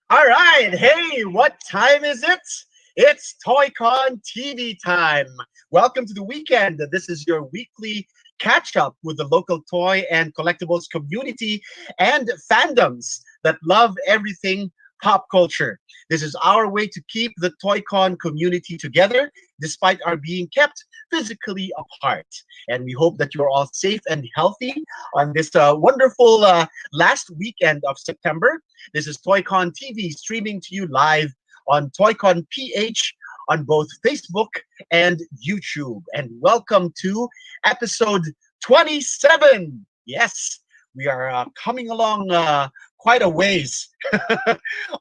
All right. Hey, what time is it? It's TOYCON TV time. Welcome to the weekend. This is your weekly catch up with the local toy and collectibles community and fandoms that love everything pop culture. This is our way to keep the TOYCON community together despite our being kept physically apart. And we hope that you're all safe and healthy on this wonderful last weekend of September. This is TOYCON TV streaming to you live on TOYCON PH on both Facebook and YouTube. And welcome to episode 27. Yes, we are coming along quite a ways.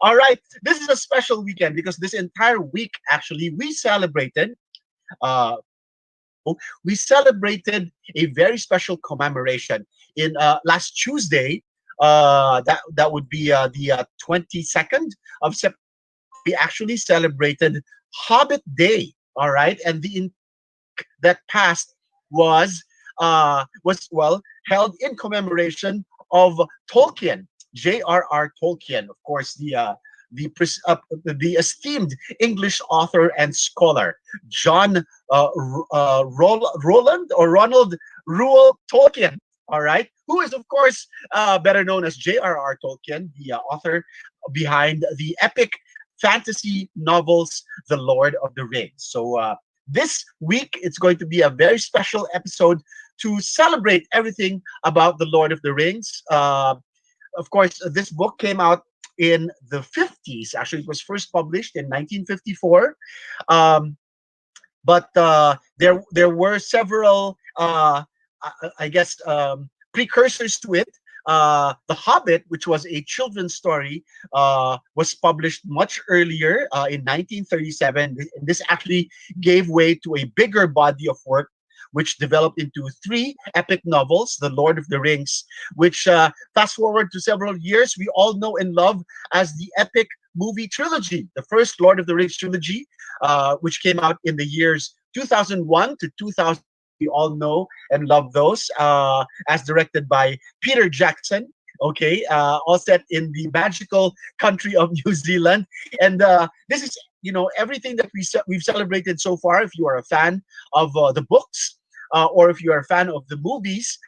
All right, this is a special weekend because this entire week, actually, uh, we celebrated a very special commemoration in last Tuesday. That would be the 22nd of September. We actually celebrated Hobbit Day. All right, and that passed was well held in commemoration of Tolkien, J.R.R. Tolkien, of course, the esteemed English author and scholar, John Roland or Ronald Reuel Tolkien. All right, who is of course better known as J.R.R. Tolkien, the author behind the epic fantasy novels The Lord of the Rings. So this week it's going to be a very special episode to celebrate everything about The Lord of the Rings. Of course, this book came out in the 50s. Actually, it was first published in 1954. Um, but there were several, I guess, precursors to it. The Hobbit, which was a children's story, was published much earlier in 1937. And this actually gave way to a bigger body of work, which developed into three epic novels, The Lord of the Rings, which, fast forward to several years, we all know and love as the epic movie trilogy. The first Lord of the Rings trilogy, which came out in the years 2001 to 2000. We all know and love those, as directed by Peter Jackson. Okay, all set in the magical country of New Zealand, and this is, everything that we've celebrated so far. If you are a fan of the books, or if you are a fan of the movies,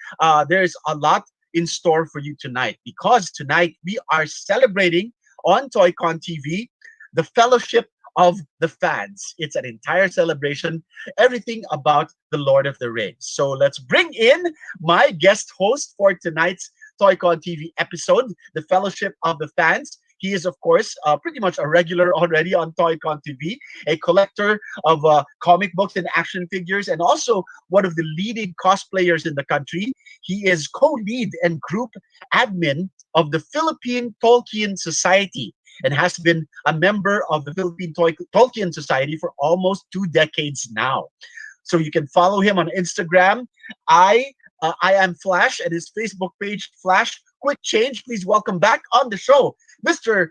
there's a lot in store for you tonight, because tonight we are celebrating on TOYCON TV the Fellowship of the Fans. It's an entire celebration, everything about the Lord of the Rings. So let's bring in my guest host for tonight's TOYCON TV episode, the Fellowship of the Fans. He is, of course, pretty much a regular already on TOYCON TV, a collector of comic books and action figures, and also one of the leading cosplayers in the country. He is co-lead and group admin of the Philippine Tolkien Society, and has been a member of the Philippine Tolkien Society for almost 2 decades now. So you can follow him on Instagram. I am Flash, and his Facebook page, Flash Quick Change. Please welcome back on the show, Mr.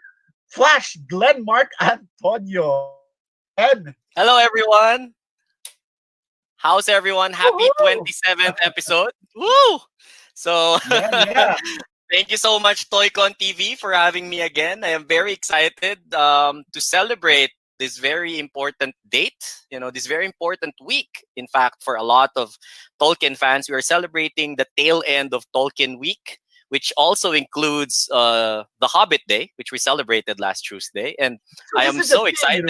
Flash Glenmarc Antonio. Ed. Hello, everyone. How's everyone? Happy Woohoo! 27th episode. Woo! So, Yeah, yeah. thank you so much, TOYCON TV, for having me again. I am very excited to celebrate this very important date, this very important week. In fact, for a lot of Tolkien fans, we are celebrating the tail end of Tolkien Week, which also includes the Hobbit Day, which we celebrated last Tuesday. And So I this am is the so thing, excited.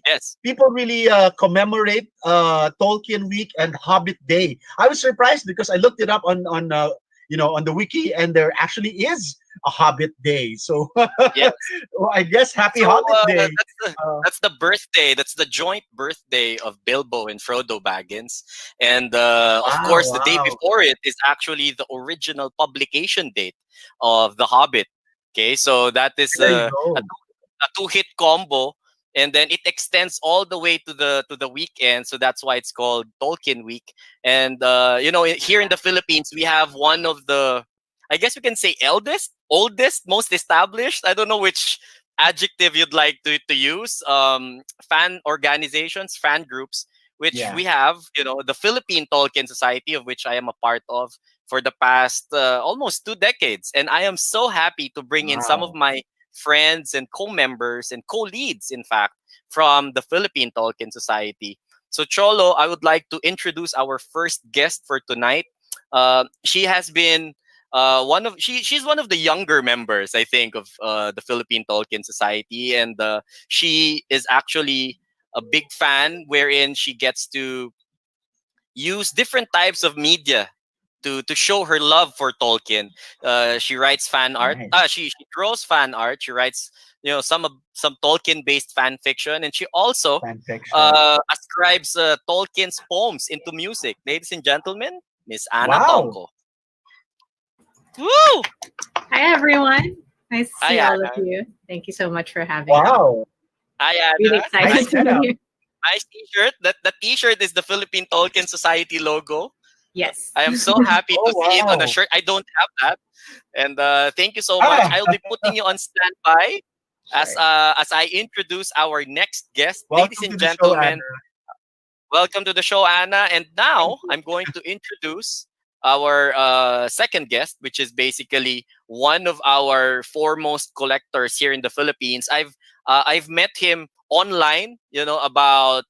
Yes. people really commemorate Tolkien Week and Hobbit Day. I was surprised because I looked it up on the wiki, and there actually is a Hobbit Day. So Yes. well, I guess Happy So Hobbit Day. Uh, that's the birthday. That's the joint birthday of Bilbo and Frodo Baggins, and of wow, course, the day wow. before it is actually the original publication date of the Hobbit. Okay, so that is There you a, go. a two-hit combo, and then it extends all the way to the weekend. So that's why it's called Tolkien Week. And here in the Philippines, we have one of the, I guess we can say, eldest, oldest, most established. I don't know which adjective you'd like to use. Fan organizations, fan groups, which Yeah. we have. The Philippine Tolkien Society, of which I am a part of for the past almost 2 decades, and I am so happy to bring in some of Wow. my friends and co-members and co-leads, in fact, from the Philippine Tolkien Society. So, Cholo, I would like to introduce our first guest for tonight. She has been she's one of the younger members, I think, of the Philippine Tolkien Society, and she is actually a big fan, wherein she gets to use different types of media to show her love for Tolkien. She writes fan art. Nice. She draws fan art. She writes some Tolkien based fan fiction, and she also Fan fiction. ascribes Tolkien's poems into music. Ladies and gentlemen, Miss Anna Wow. Tongco. Woo! Hi, everyone. Nice to Hi see all of Anna. you. Thank you so much for having me. Wow. Hi Really Anna. Nice excited to setup. be here. Nice T-shirt. That T-shirt is the Philippine Tolkien Society logo. Yes. I am so happy Oh, to see it on a wow. shirt. I don't have that. And thank you so much. Ah, I'll be putting you on standby Sure. as I introduce our next guest. Ladies welcome to and the show, Anna. gentlemen, welcome to the show, Anna. And now I'm going to introduce our second guest, which is basically one of our foremost collectors here in the Philippines. I've met him online, about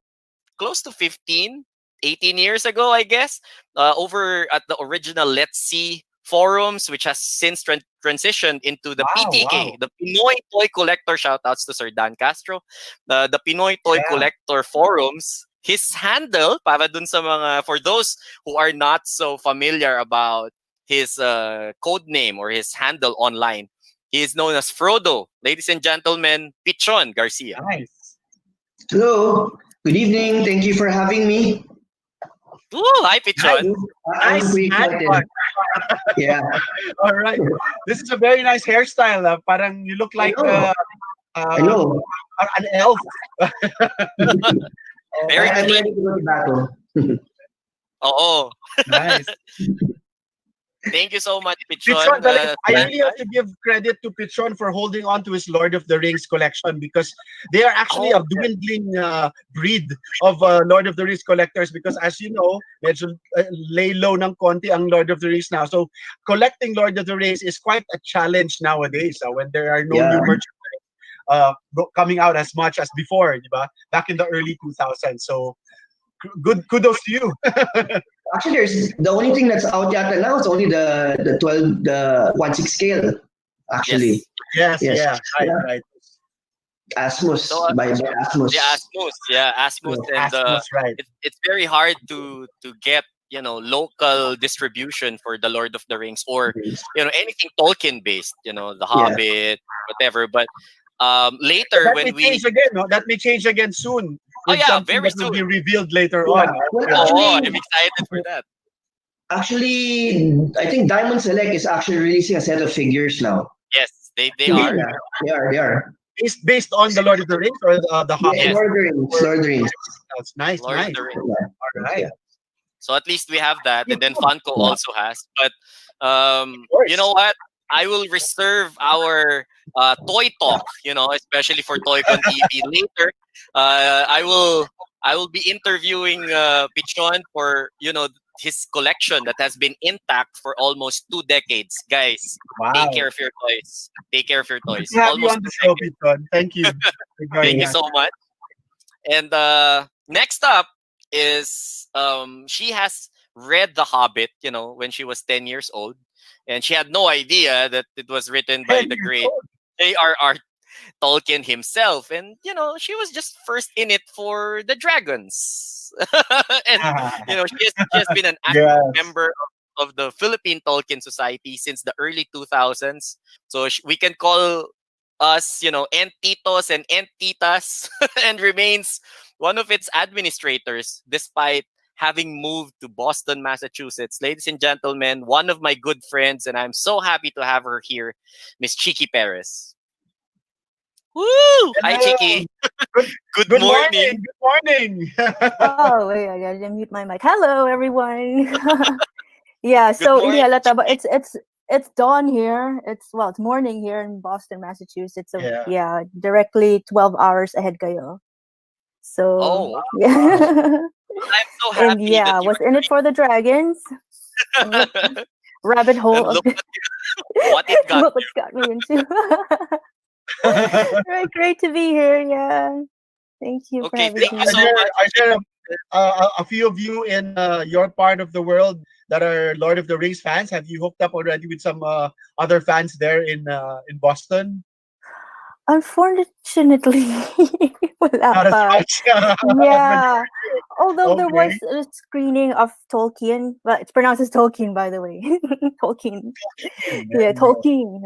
close to 15. 18 years ago, I guess, over at the original Let's See forums, which has since transitioned into the Wow. PTK, the Pinoy Toy Collector. Shoutouts to Sir Dan Castro, the Pinoy Toy Yeah. Collector forums. His handle, para dun sa mga, for those who are not so familiar about his code name or his handle online, he is known as Frodo. Ladies and gentlemen, Pichon Garcia. Nice. Hello. Good evening. Thank you for having me. Ooh, hi, Pichon. I'm Nice pretty man excited. bun. Yeah. All right. This is a very nice hairstyle. Parang you look like I know. an elf. Very I'm clean. ready to go to battle. Oo. Nice. Thank you so much, Pichon. Pichon, I really have to give credit to Pichon for holding on to his Lord of the Rings collection, because they are actually a dwindling breed of Lord of the Rings collectors, because as you know, medyo lay low ng konti ang Lord of the Rings now. So collecting Lord of the Rings is quite a challenge nowadays when there are no new merchandise coming out as much as before, diba? Back in the early 2000s. So good kudos to you. Actually, there's the only thing that's out yata now is only the 1/6 scale. Actually, Yes. Right. Asmus So, by Asmus. the Asmus, Asmus, and Asmus, right. it's very hard to get local distribution for the Lord of the Rings, or anything Tolkien based, the Hobbit, whatever. But later That when may change again, no? That may change again soon. Oh With yeah, something very that will soon. be revealed later Yeah. on. Well, Oh, actually, I'm excited for that. actually, I think Diamond Select is actually releasing a set of figures now. Yes, they are. Yeah, they are. Based on the Lord of the Rings or the Hobbit. Yes. Lord of the Rings. Lord of the Rings. That's nice. Lord of Nice. the Rings. All right. Yeah. So at least we have that, and then Funko Yeah. also has. But course. you know what? I will reserve our toy talk, especially for TOYCON TV later. I will be interviewing Pichon for his collection that has been intact for almost 2 decades. Guys, Wow. take care of your toys. Take care of your toys. Good to have you Almost on the 2 show, decades. Piton. Thank you. Thank you so much. And next up is she has read The Hobbit, when she was 10 years old, and she had no idea that it was written by 10 the years great old. J.R.R. Tolkien himself, and she was just first in it for the dragons, and she has been an active Yes. member of the Philippine Tolkien Society since the early 2000s. So we can call us, entitos and entitas, and remains one of its administrators despite having moved to Boston, Massachusetts. Ladies and gentlemen, one of my good friends, and I'm so happy to have her here, Miss Chiqui Perez. Woo! Hi, Chiqui. Good morning. Good morning. Oh, wait, I gotta mute my mic. Hello, everyone. Yeah, so morning, hindi halata, but it's dawn here. It's morning here in Boston, Massachusetts. So Yeah. directly 12 hours ahead kayo. So Oh, yeah. I'm so happy And yeah, that I was in it for the dragons. Rabbit hole and of look what it got. what it's got me into. Right, great to be here. Yeah. Thank you for Okay, having thank me. you so much. Are there a few of you in your part of the world that are Lord of the Rings fans? Have you hooked up already with some other fans there in Boston? Unfortunately, wala Not as pa. much. Yeah. Although there was Okay. a screening of Tolkien, well, it's pronounced as Tolkien, by the way. Tolkien. Yeah, Tolkien.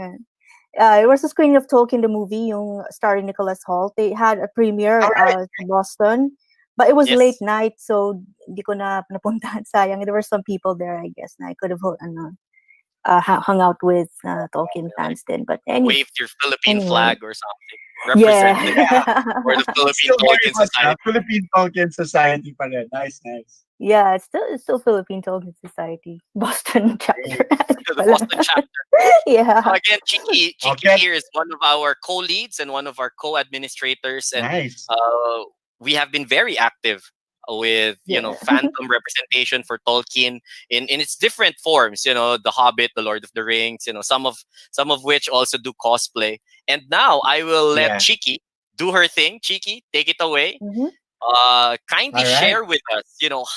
It was a screening of Tolkien, the movie, yung starring Nicholas Hoult. They had a premiere Alright. in Boston, but it was Yes. late night, so hindi ko na napuntahan. Sayang. There were some people there, I guess, na I could have hung out with Tolkien fans then. But Waved your Philippine anyway. flag or something. Representing for the Philippine Still very Tolkien much Society. Philippine Tolkien Society pa rin. Nice. Yeah, it's still Philippine Tolkien Society, Boston chapter. The Boston chapter. Yeah. So again, Chiqui Okay. here is one of our co-leads and one of our co-administrators, and Nice. we have been very active with fandom representation for Tolkien in its different forms. The Hobbit, the Lord of the Rings. Some of which also do cosplay. And now I will let Yeah. Chiqui do her thing. Chiqui, take it away. Mhm. Kindly All right. share with us,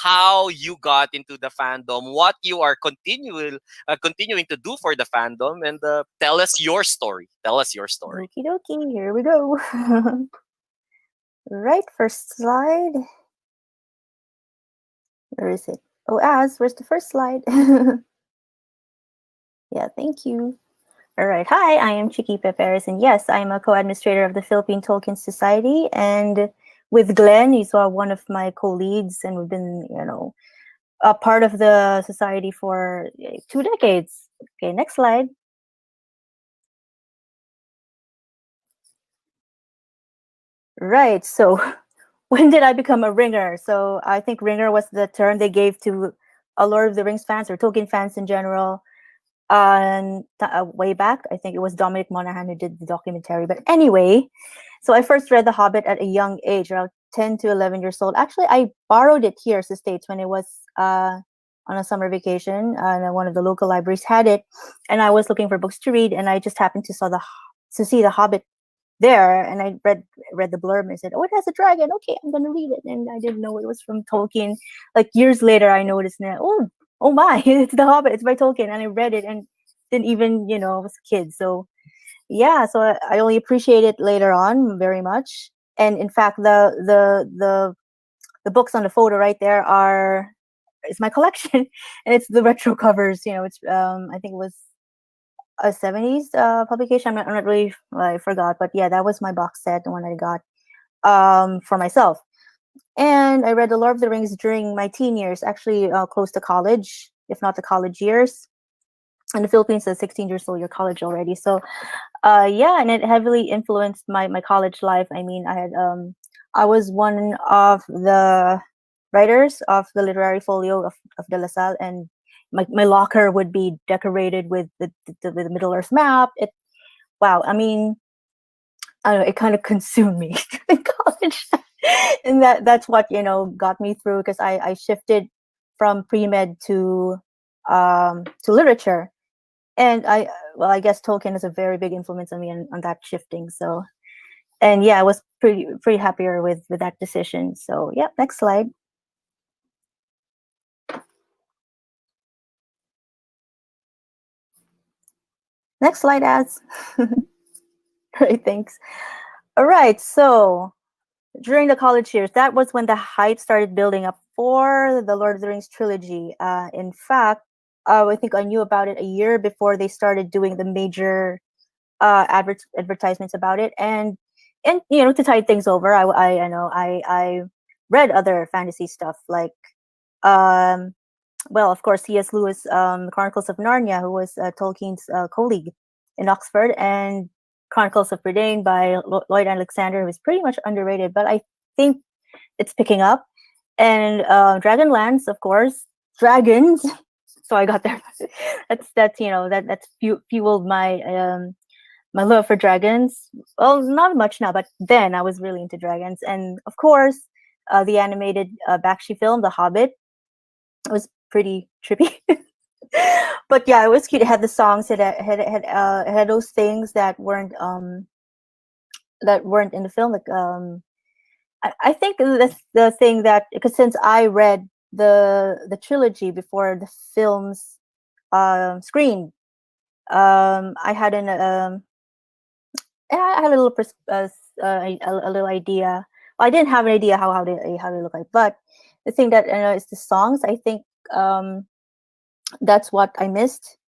how you got into the fandom, what you are continuing to do for the fandom, and tell us your story. Tell us your story. Okie dokie, here we go. Right, first slide. Where is it? Oh, where's the first slide? Yeah, thank you. All right. Hi, I am Chiqui Pe Perez, and yes, I'm a co-administrator of the Philippine Tolkien Society. And with Glenn, he's one of my co-leads, and we've been, a part of the society for 2 decades. Okay, next slide. Right. So, when did I become a ringer? So, I think ringer was the term they gave to a Lord of the Rings fans or Tolkien fans in general. And way back, I think it was Dominic Monaghan who did the documentary. But anyway, so I first read The Hobbit at a young age, around 10 to 11 years old. Actually, I borrowed it here to the States when it was on a summer vacation, and one of the local libraries had it, and I was looking for books to read, and I just happened to see The Hobbit there, and I read the blurb and I said, "Oh, it has a dragon. Okay, I'm gonna read it." And I didn't know it was from Tolkien. Like years later, I noticed that. Oh my, it's The Hobbit. It's by Tolkien, and I read it and didn't even I was a kid. So yeah, so I only appreciate it later on very much. And in fact, the books on the photo right there is my collection, and it's the retro covers. It's I think it was a 70s publication. I'm not really, I forgot, but yeah, that was my box set, the one I got for myself. And I read The Lord of the Rings during my teen years, actually close to college, if not the college years. In the Philippines, at 16 years old, you're college already. So yeah, and it heavily influenced my college life. I mean, I was one of the writers of the literary folio of De La Salle, and my locker would be decorated with the Middle Earth map. Wow, I mean, I don't know, it kind of consumed me in college. And that's what got me through, because I shifted from pre-med to literature. And I guess Tolkien has a very big influence on me on that shifting. So, and yeah, I was pretty happier with that decision. So yeah, next slide. Next slide, ads. Great, thanks. All right, so during the college years, that was when the hype started building up for the Lord of the Rings trilogy. In fact, I think I knew about it a year before they started doing the major advertisements about it, and to tide things over, I read other fantasy stuff like well, of course, C.S. Lewis, Chronicles of Narnia, who was Tolkien's colleague in Oxford, and Chronicles of Bredane by Lloyd Alexander, who was pretty much underrated, but I think it's picking up. And Dragonlance, of course, dragons. So I got there. That's fueled my my love for dragons. Well, not much now, but then I was really into dragons. And of course, the animated Bakshi film, The Hobbit, was pretty trippy. But yeah, it was cute. It had the songs. It had those things that weren't in the film. Like I think that's the thing, that because since I read the trilogy before the films screened, I had I had a little a little idea. Well, I didn't have an idea how they look like, but the thing that is the songs. I think that's what I missed.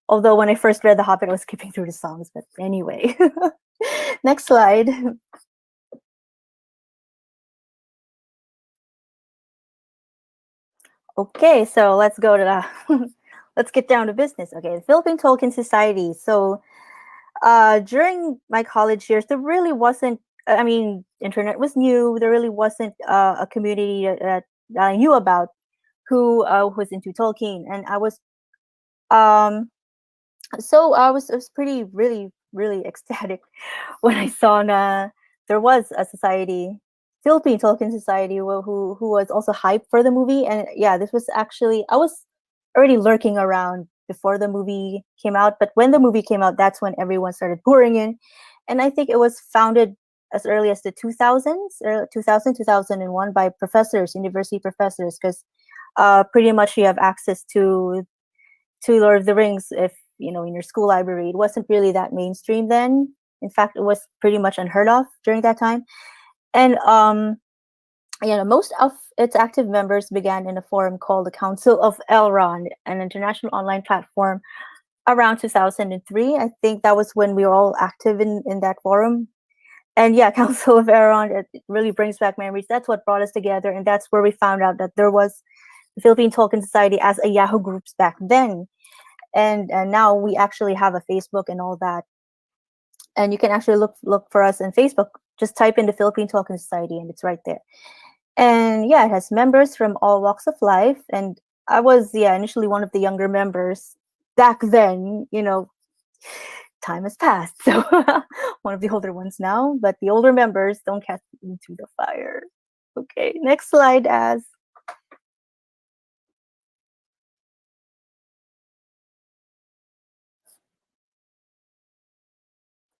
Although when I first read The Hobbit, I was skipping through the songs. But anyway, next slide. Okay, so let's go to the let's get down to business. Okay, the Philippine Tolkien Society. So during my college years, there really wasn't, I mean, internet was new. There really wasn't a community that I knew about who was into Tolkien. And I was so I was pretty really ecstatic when I saw there was a society, Philippine Tolkien Society, who was also hyped for the movie. And yeah, this was actually, I was already lurking around before the movie came out, but when the movie came out, that's when everyone started pouring in. And I think it was founded as early as the 2000s, 2000, 2001, by professors, university professors, because pretty much you have access to Lord of the Rings if in your school library. It wasn't really that mainstream then. In fact, it was pretty much unheard of during that time. And most of its active members began in a forum called the Council of Elrond, an international online platform, around 2003. I think that was when we were all active in that forum. And yeah, Council of Elrond, it really brings back memories. That's what brought us together, and that's where we found out that there was the Philippine Tolkien Society as a Yahoo groups back then. And now we actually have a Facebook and all that. And you can actually look for us on Facebook. Just type in the Philippine Tolkien Society, and it's right there. And yeah, it has members from all walks of life. And I was initially one of the younger members back then. Time has passed, so one of the older ones now. But the older members don't cast into the fire. Okay, next slide, Az.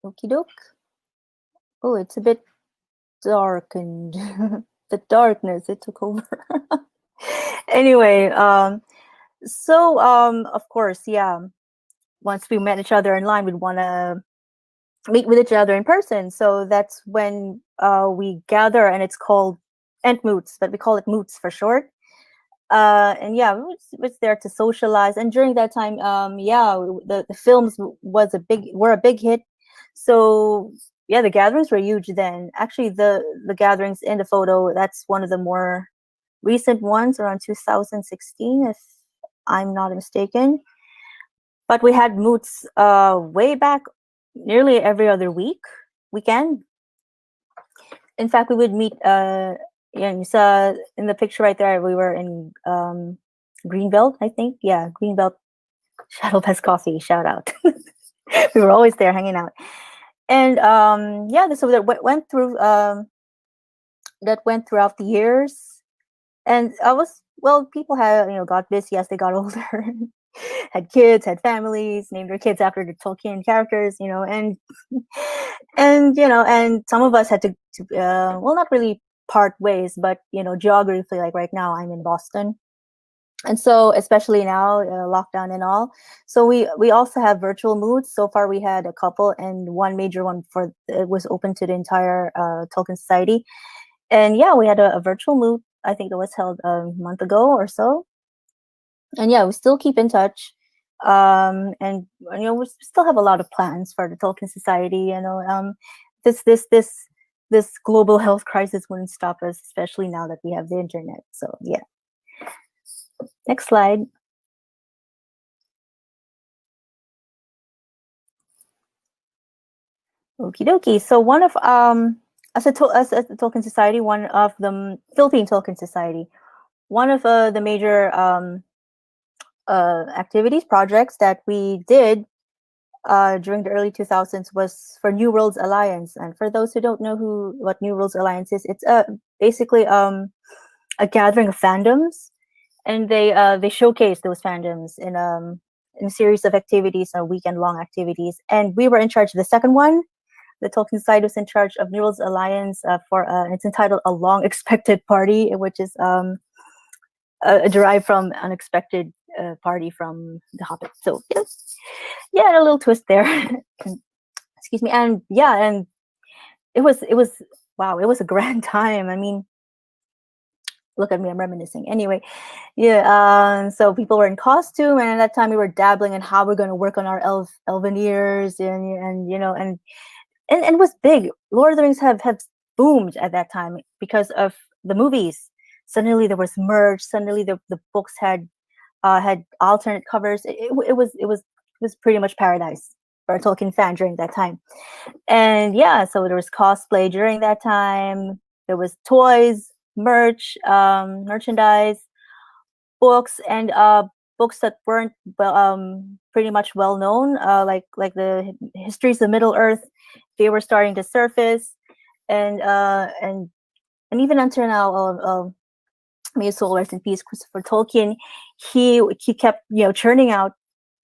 Okie doke. Oh, it's a bit darkened. The darkness, it took over. Anyway, so of course, once we met each other online, we'd want to meet with each other in person. So that's when we gather, and it's called Entmoots, but we call it Moots for short. And yeah, we was there to socialize. And during that time, the films were a big hit. So yeah, the gatherings were huge then. Actually, the gatherings in the photo, that's one of the more recent ones, around 2016, if I'm not mistaken. But we had moots way back, nearly every other weekend. In fact, we would meet. You saw in the picture right there, we were in Greenbelt, I think. Yeah, Greenbelt Shadow Best Coffee. Shout out. We were always there hanging out. And so that went through throughout the years. And people had got busy as they got older. Had kids, had families, named their kids after the Tolkien characters, and and some of us had to not really part ways, but geographically, like right now I'm in Boston, and so especially now, lockdown and all, so we also have virtual moods. So far we had a couple, and one major one it was open to the entire Tolkien Society. And yeah, we had a virtual mood. I think it was held a month ago or so. And yeah, we still keep in touch. And we still have a lot of plans for the Tolkien Society. This global health crisis wouldn't stop us, especially now that we have the internet. So yeah. Next slide. Okie dokie. So one of as a Tolkien Society, one of the Philippine Tolkien Society, one of the major activities, projects that we did during the early 2000s was for New Worlds Alliance. And for those who don't know what New Worlds Alliance is, it's basically a gathering of fandoms, and they showcase those fandoms in a series of activities, weekend-long activities. And we were in charge of the second one. The Tolkien side was in charge of New Worlds Alliance it's entitled A Long Expected Party, which is derived from unexpected party from the Hobbits. So a little twist there. Excuse me. And and it was wow, it was a grand time. I mean, look at me, I'm reminiscing. Anyway, so people were in costume, and at that time we were dabbling in how we're going to work on our elven ears, and it was big. Lord of the Rings have boomed at that time because of the movies. Suddenly there was merch. Suddenly the books had alternate covers. It was pretty much paradise for a Tolkien fan during that time. And so there was cosplay during that time. There was toys, merch, merchandise, books, and books that weren't pretty much well known, like the histories of Middle Earth. They were starting to surface, and even until now, may his soul rest in peace, Christopher Tolkien, he kept churning out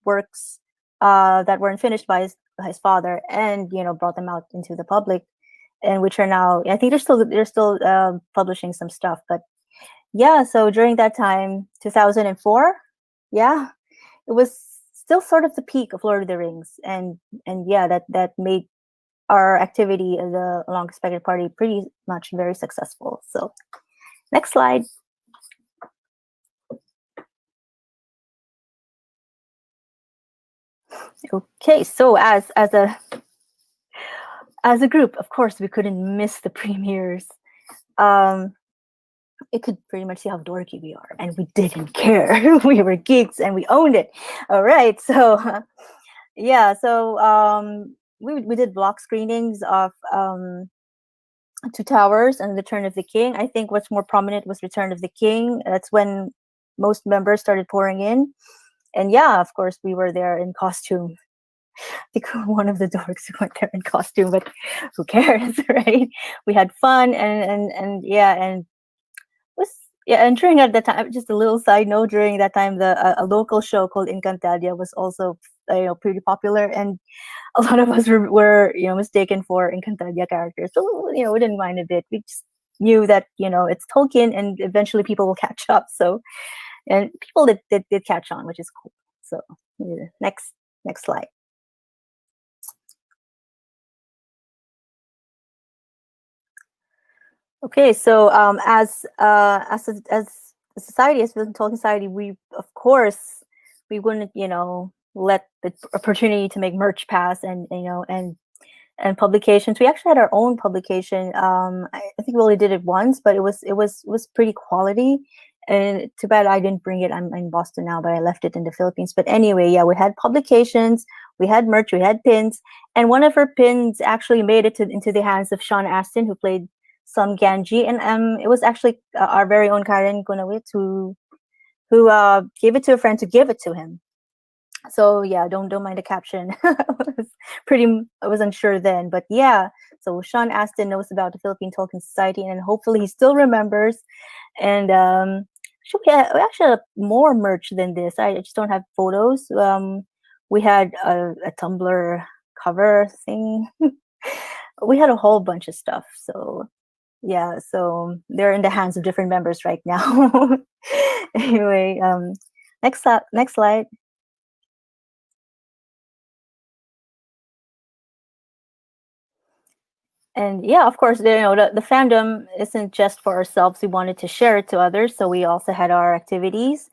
works that weren't finished by his father, and brought them out into the public. and which are now, I think they're still publishing some stuff. But yeah, so during that time, 2004, yeah, it was still sort of the peak of Lord of the Rings, and yeah, that made our activity as a long expected party pretty much very successful. So next slide. Okay, so as a group, of course, we couldn't miss the premieres. It could pretty much see how dorky we are, and we didn't care. We were geeks, and we owned it. All right, so yeah, so we did block screenings of Two Towers and Return of the King. I think what's more prominent was Return of the King. That's when most members started pouring in, and yeah, of course, we were there in costume. I think one of the dorks went there in costume, but who cares, right? We had fun, and yeah, and was yeah, and during at that time, just a little side note, during that time, a local show called Encantadia was also pretty popular, and a lot of us were mistaken for Encantadia characters. So we didn't mind a bit. We just knew that it's Tolkien, and eventually people will catch up. So, and people did catch on, which is cool. So yeah, next slide. Okay, so as a society, as Philippine Tolkien Society, we of course we wouldn't let the opportunity to make merch pass, and and publications. We actually had our own publication. I think we only did it once, but it was pretty quality. And too bad I didn't bring it. I'm in Boston now, but I left it in the Philippines. But anyway, yeah, we had publications, we had merch, we had pins, and one of our pins actually made it into the hands of Sean Astin, who played some Ganji, and it was actually our very own Karen Gunawit who gave it to a friend to give it to him. So yeah, don't mind the caption. I was unsure then, but yeah. So Sean Astin knows about the Philippine Tolkien Society, and hopefully he still remembers. And we actually had more merch than this. I just don't have photos. We had a Tumblr cover thing. We had a whole bunch of stuff. So yeah, so they're in the hands of different members right now. Anyway, next slide. And yeah, of course, the fandom isn't just for ourselves. We wanted to share it to others, so we also had our activities,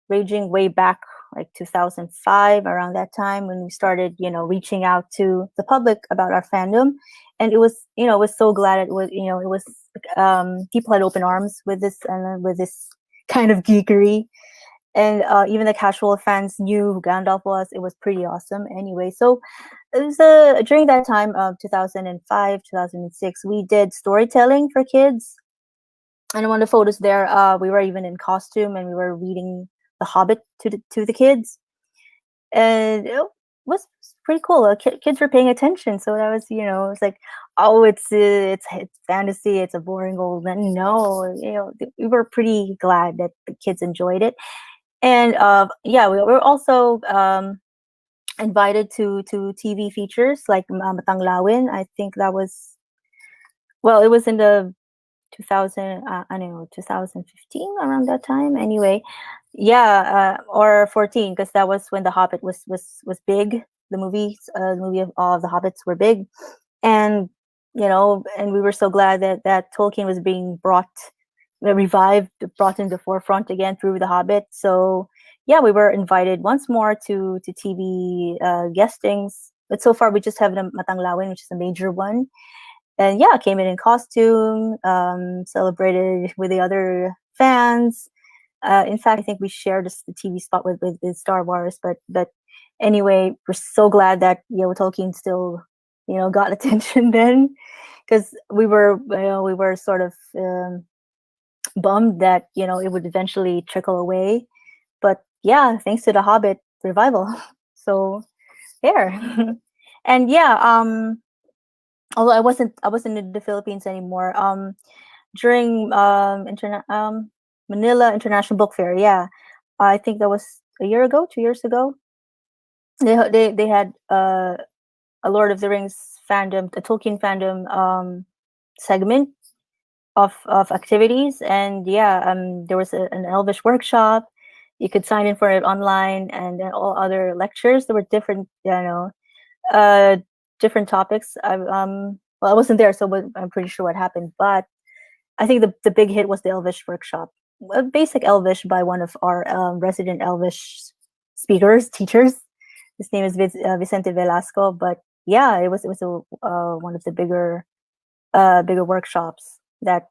raging way back like 2005, around that time when we started, reaching out to the public about our fandom. And it was so glad it was people had open arms with this kind of geekery. And even the casual fans knew who Gandalf was. It was pretty awesome. Anyway, so it was during that time of 2005, 2006, we did storytelling for kids. And one of the photos there, we were even in costume, and we were reading The Hobbit to the kids, and it was pretty cool. Kids were paying attention, so that was it's like, oh, it's fantasy, it's a boring old man. No, we were pretty glad that the kids enjoyed it. And yeah, we were also invited to TV features like Matanglawin. I think that was, well, it was in the 2015, around that time. Anyway, yeah, or 14, because that was when The Hobbit was big. The movie of The Hobbits were big, and and we were so glad that Tolkien was being revived, brought in the forefront again through The Hobbit. So yeah, we were invited once more to TV guestings, but so far we just have the Matanglawin, which is a major one. And yeah, came in costume, celebrated with the other fans. In fact, I think we shared the TV spot with Star Wars, but anyway, we're so glad that Tolkien still got attention then, because we were sort of bummed that it would eventually trickle away. But yeah, thanks to The Hobbit revival. So there. And yeah, although I wasn't in the Philippines anymore, during Manila International Book Fair, yeah, I think that was a year ago, 2 years ago. They had a Lord of the Rings fandom, a Tolkien fandom segment of activities, and yeah, there was an Elvish workshop. You could sign in for it online, and then all other lectures. There were different, different topics. Well, I wasn't there, so I'm pretty sure what happened. But I think the big hit was the Elvish workshop, basic Elvish by one of our resident Elvish speakers, teachers. His name is Vicente Velasco. But yeah, it was one of the bigger workshops that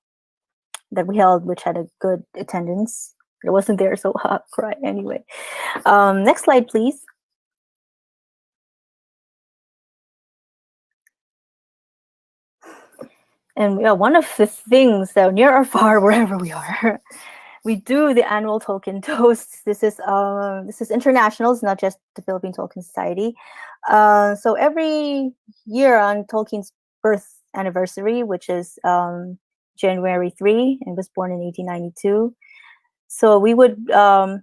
we held, which had a good attendance. It wasn't there, so right. Anyway, next slide, please. And yeah, one of the things that near or far, wherever we are, we do the annual Tolkien toasts. This is international. It's not just the Philippine Tolkien Society. So every year on Tolkien's birth anniversary, which is January 3, and was born in 1892. So we would, I'll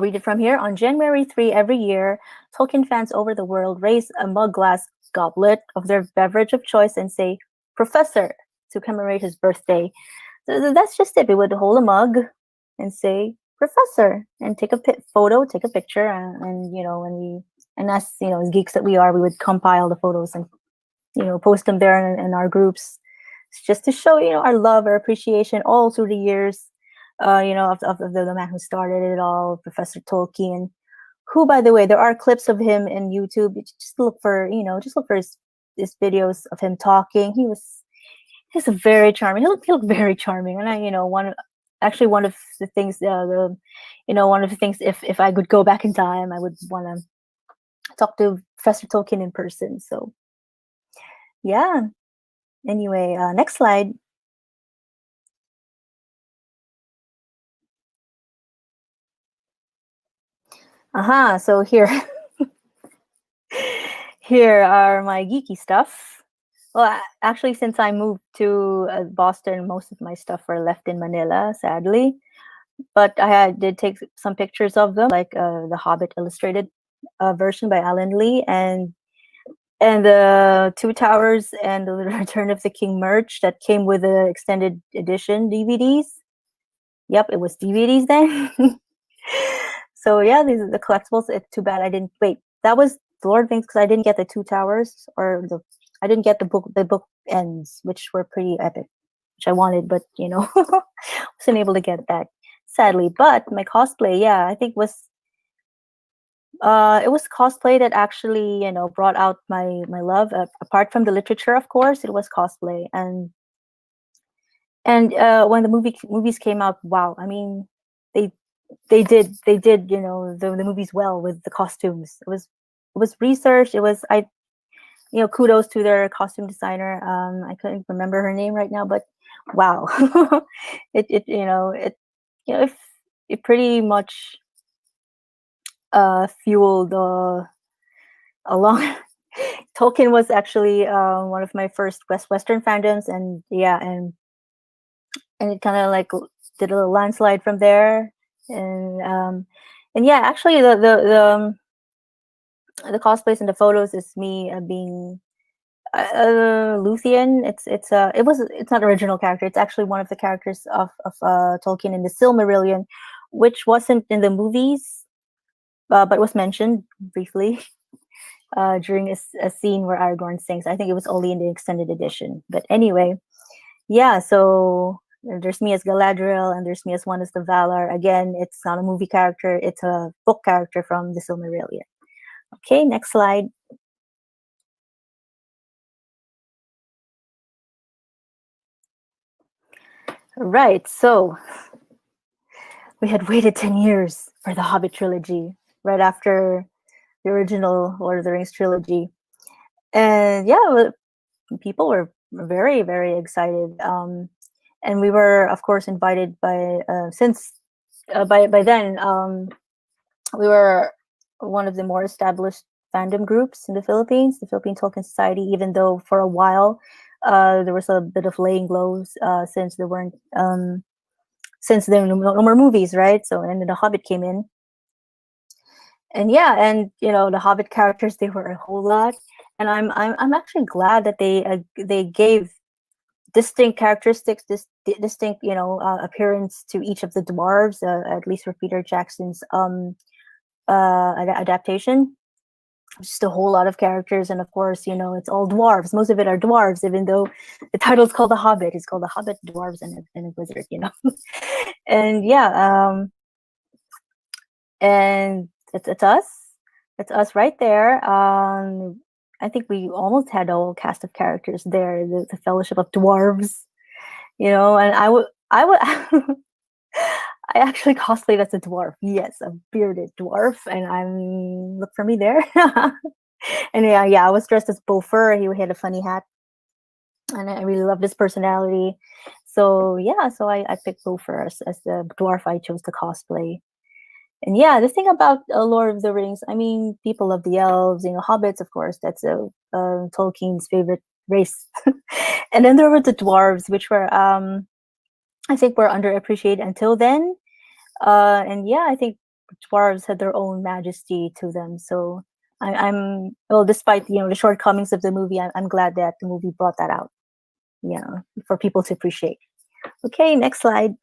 read it from here. On January 3 every year, Tolkien fans over the world raise a mug glass goblet of their beverage of choice and say, "Professor," to commemorate his birthday. So that's just it. We would hold a mug and say, "Professor," and take a photo, take a picture, and us, as geeks that we are, we would compile the photos and, post them there in our groups. It's just to show, our love, our appreciation all through the years, of the man who started it all, Professor Tolkien, who, by the way, there are clips of him in YouTube. Just look for, his videos of him talking. He's a very charming. He looked very charming, and one of the things, one of the things, if I could go back in time, I would want to talk to Professor Tolkien in person. So, yeah. Anyway, next slide. So here, here are my geeky stuff. Well, actually, since I moved to Boston, most of my stuff were left in Manila, sadly. But I did take some pictures of them, like the Hobbit illustrated version by Alan Lee, and the Two Towers and the Return of the King merch that came with the extended edition DVDs. Yep, it was DVDs then. So yeah, these are the collectibles. It's too bad I didn't wait. That was the Lord of the Rings, because I didn't get the Two Towers, I didn't get the book ends, which were pretty epic, which I wanted, but wasn't able to get that, sadly. But my cosplay, yeah, I think was it was cosplay that actually brought out my love. Apart from the literature, of course, it was cosplay, and when the movies came out, wow! I mean, they did the movies well with the costumes. It was researched. It was kudos to their costume designer. I couldn't remember her name right now, but wow, it pretty much fueled along. Tolkien was actually one of my first Western fandoms, and yeah, and it kind of like did a little landslide from there, and yeah, actually the cosplays and the photos is me being Luthien. It's not original character. It's actually one of the characters of Tolkien in the Silmarillion, which wasn't in the movies, but was mentioned briefly during a scene where Aragorn sings. I think it was only in the extended edition. But anyway, yeah. So there's me as Galadriel, and there's me as one as the Valar. Again, it's not a movie character. It's a book character from the Silmarillion. Okay, next slide. Right, so we had waited 10 years for the Hobbit trilogy, right after the original Lord of the Rings trilogy. And yeah, people were very, very excited. And we were, of course, invited by then, we were one of the more established fandom groups in the Philippines, the Philippine Tolkien Society, even though for a while there was a bit of laying lows since there were no more movies, right? So, and then the Hobbit came in, and yeah, and the Hobbit characters, they were a whole lot, and I'm actually glad that they gave distinct characteristics, distinct appearance to each of the dwarves, at least for Peter Jackson's adaptation. Just a whole lot of characters, and of course, it's all dwarves. Most of it are dwarves, even though the title's called The Hobbit. It's called The Hobbit, Dwarves, and a Wizard. And yeah, and it's us. It's us right there. I think we almost had a whole cast of characters there. The Fellowship of Dwarves, and I would. I actually cosplayed as a dwarf. Yes, a bearded dwarf, and look for me there. And yeah, I was dressed as Bofur. He had a funny hat, and I really loved his personality. So yeah, so I picked Bofur as the dwarf I chose to cosplay. And yeah, the thing about Lord of the Rings, I mean, people love the elves, hobbits, of course. That's Tolkien's favorite race. And then there were the dwarves, which were I think were underappreciated until then. And yeah, I think dwarves had their own majesty to them. So I'm well, despite the shortcomings of the movie, I'm glad that the movie brought that out, for people to appreciate. Okay, next slide.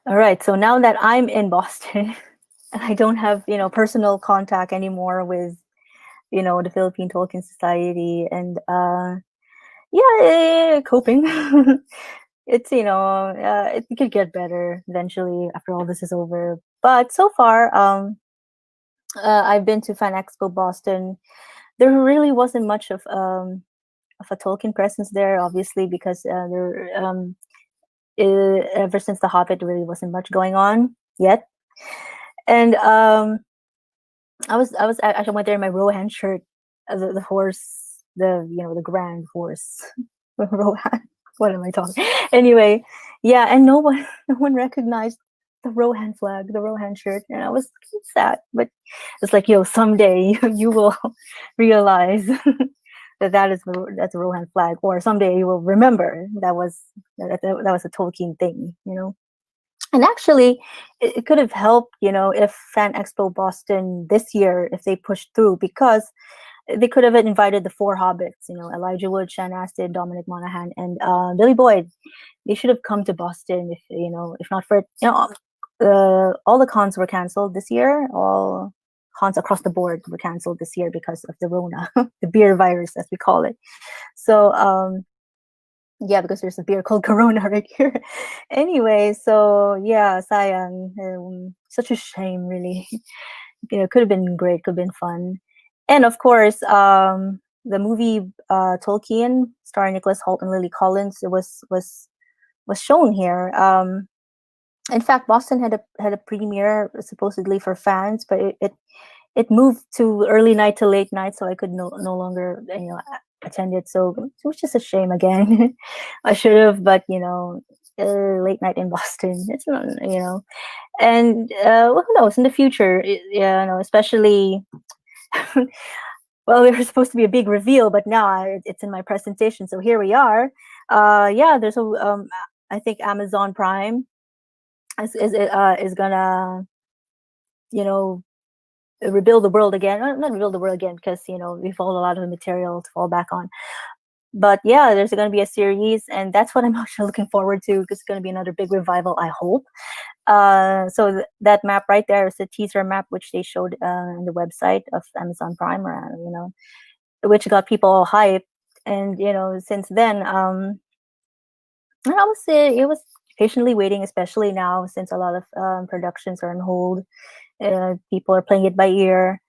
All right, so now that I'm in Boston, and I don't have personal contact anymore with the Philippine Tolkien Society, and coping. It's it could get better eventually after all this is over. But so far, I've been to Fan Expo Boston. There really wasn't much of a Tolkien presence there, obviously, because ever since The Hobbit, there really wasn't much going on yet. And I actually went there in my Rohan shirt, the horse, the grand horse, Rohan. What am I talking? Anyway, yeah, and no one recognized the Rohan flag, the Rohan shirt, and I was sad. But it's like, someday you will realize that's a Rohan flag, or someday you will remember that was a Tolkien thing, And actually, it could have helped, if Fan Expo Boston this year, if they pushed through, because they could have invited the 4 hobbits, Elijah Wood, Sean Astin, Dominic Monaghan, and Billy Boyd. They should have come to Boston if not for all the cons were canceled this year. All cons across the board were canceled this year because of the Rona, the beer virus, as we call it. So yeah, because there's a beer called Corona right here. Anyway, so yeah, sayang. Such a shame, really. Could have been great, could have been fun. And of course, the movie Tolkien, starring Nicholas Hoult and Lily Collins, was shown here. In fact, Boston had a premiere supposedly for fans, but it moved to early night to late night, so I could no longer attend it. So it was just a shame again. I should have, but late night in Boston, it's not and well, who knows in the future, especially. Well, there was supposed to be a big reveal, but now it's in my presentation. So here we are. Yeah, there's I think Amazon Prime is gonna, rebuild the world again. Not rebuild the world again, because we have a lot of material to fall back on. But yeah, there's going to be a series, and that's what I'm actually looking forward to, because it's going to be another big revival, I hope. So that map right there is a teaser map, which they showed on the website of Amazon Prime, or, which got people all hyped. And since then, I would say it was patiently waiting, especially now since a lot of productions are on hold. People are playing it by ear.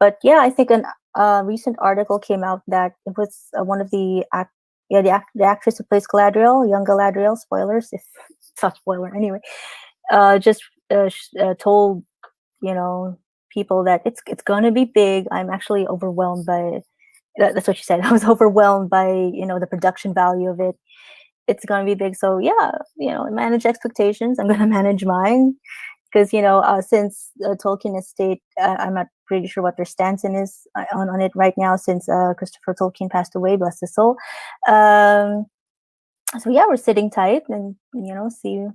But yeah, I think a recent article came out that it was one of the the actress who plays Galadriel, young Galadriel. Spoilers, if it's not spoiler anyway. Just told people that it's gonna be big. I'm actually overwhelmed by that's what she said. I was overwhelmed by the production value of it. It's gonna be big. So yeah, manage expectations. I'm gonna manage mine, because since Tolkien Estate, I'm not pretty sure what their stance is on it right now, since Christopher Tolkien passed away, bless his soul. So yeah, we're sitting tight and see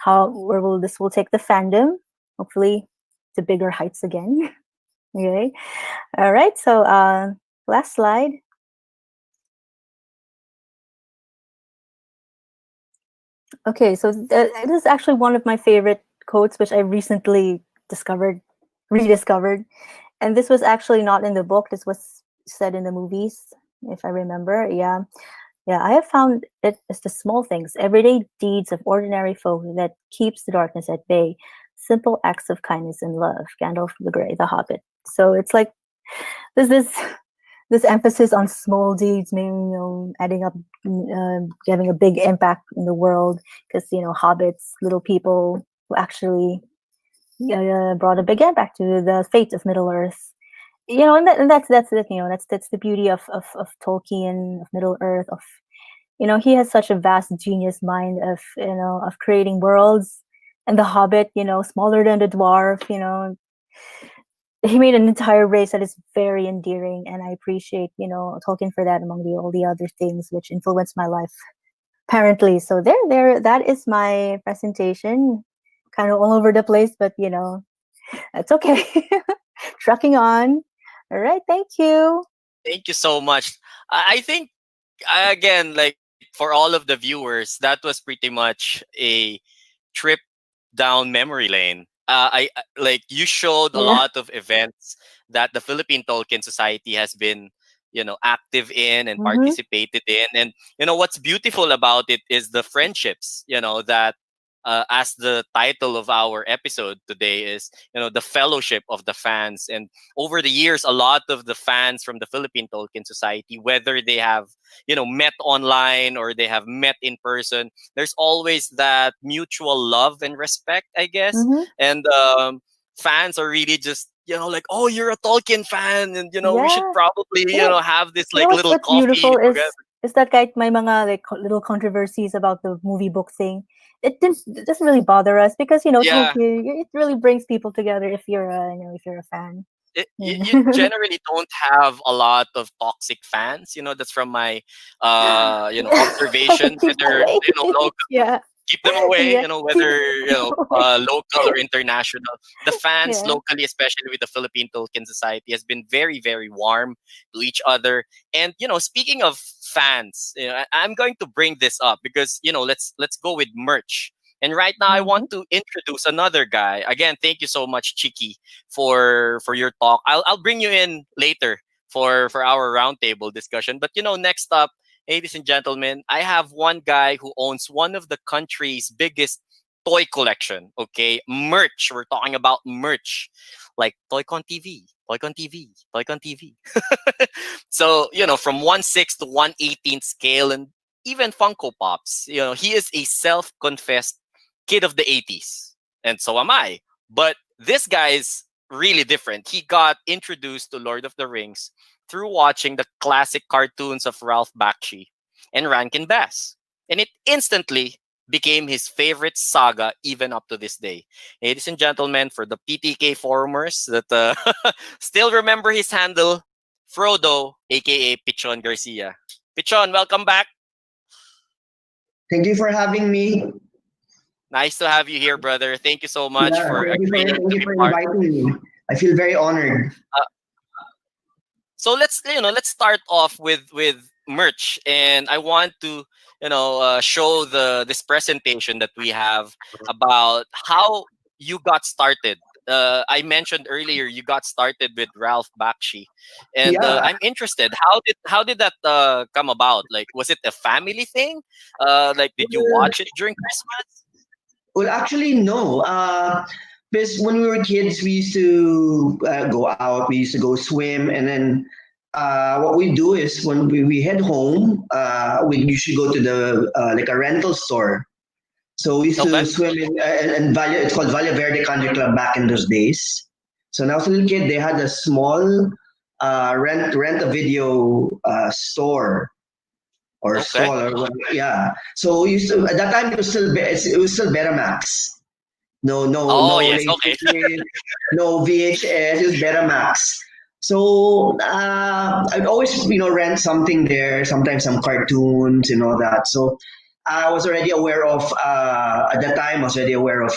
where will this will take the fandom, hopefully to bigger heights again. Okay. All right. So last slide. Okay, so this is actually one of my favorite quotes, which I recently rediscovered. And this was actually not in the book. This was said in the movies, if I remember. Yeah. Yeah, I have found it as the small things, everyday deeds of ordinary folk that keeps the darkness at bay. Simple acts of kindness and love. Gandalf the Grey, the Hobbit. So it's like there's this emphasis on small deeds, maybe adding up, having a big impact in the world. Because hobbits, little people who actually brought a big impact to the fate of Middle Earth. And that's it. That's the beauty of Tolkien, of Middle Earth. Of he has such a vast genius mind of of creating worlds. And the Hobbit, smaller than the dwarf, he made an entire race that is very endearing, and I appreciate Tolkien for that, among all the other things which influenced my life apparently. So there that is my presentation, kind of all over the place, but that's okay. Trucking on. All right, thank you. Thank you so much. I think again, like for all of the viewers, that was pretty much a trip down memory lane. Like you showed a Yeah. lot of events that the Philippine Tolkien Society has been, active in and Mm-hmm. participated in. And what's beautiful about it is the friendships, that as the title of our episode today is, the fellowship of the fans. And over the years, a lot of the fans from the Philippine Tolkien Society, whether they have, met online or they have met in person, there's always that mutual love and respect, I guess. Mm-hmm. And fans are really just, like, oh, you're a Tolkien fan, and we should Yeah. probably, Yeah. have this like little What's coffee beautiful together. is that kahit may mga like little controversies about the movie book thing, it doesn't really bother us because Yeah. Tolkien, it really brings people together if you're if you're a fan. You generally don't have a lot of toxic fans. That's from my observation. Keep Whether away. local, Yeah. keep them away. Yeah. Whether local or international. The fans Yeah. locally, especially with the Philippine Tolkien Society, has been very very warm to each other. And speaking of fans, I'm going to bring this up because let's go with merch. And right now, I Mhm. want to introduce another guy. Again, thank you so much, Chiqui, for your talk. I'll bring you in later for our roundtable discussion. But next up, ladies and gentlemen, I have one guy who owns one of the country's biggest toy collection. Okay, merch. We're talking about merch, like TOYCON TV, TOYCON TV, TOYCON TV. So from 1/6 to 1/18 scale, and even Funko Pops. He is a self-confessed kid of the 80s, and so am I. But this guy is really different. He got introduced to Lord of the Rings through watching the classic cartoons of Ralph Bakshi and Rankin Bass, and it instantly became his favorite saga even up to this day. Ladies and gentlemen, for the PTK forumers that still remember his handle, Frodo, aka Pichon Garcia. Pichon, welcome back. Thank you for having me. Nice to have you here, brother. Thank you so much Yeah, for thank you agreeing thank to you be for part. inviting me. I feel very honored. So let's start off with merch, and I want to show this presentation that we have about how you got started. I mentioned earlier you got started with Ralph Bakshi, and Yeah. I'm interested. How did that come about? Like, was it a family thing? Like, did you watch it during Christmas? Well, actually, no. Because when we were kids, we used to go out, we used to go swim, and then what we do is when we head home, we usually go to the like a rental store. So we used Okay. to swim in Valle. It's called Valle Verde Country Club back in those days. So when I was a little kid, they had a small rent a video store or Okay. stall or what, yeah. So we used to, at that time it was still Betamax. No Oh yes. Okay. Laserdisc, no VHS. It was Betamax. So I'd always rent something there. Sometimes some cartoons and all that. So I was already aware of at that time. I was already aware of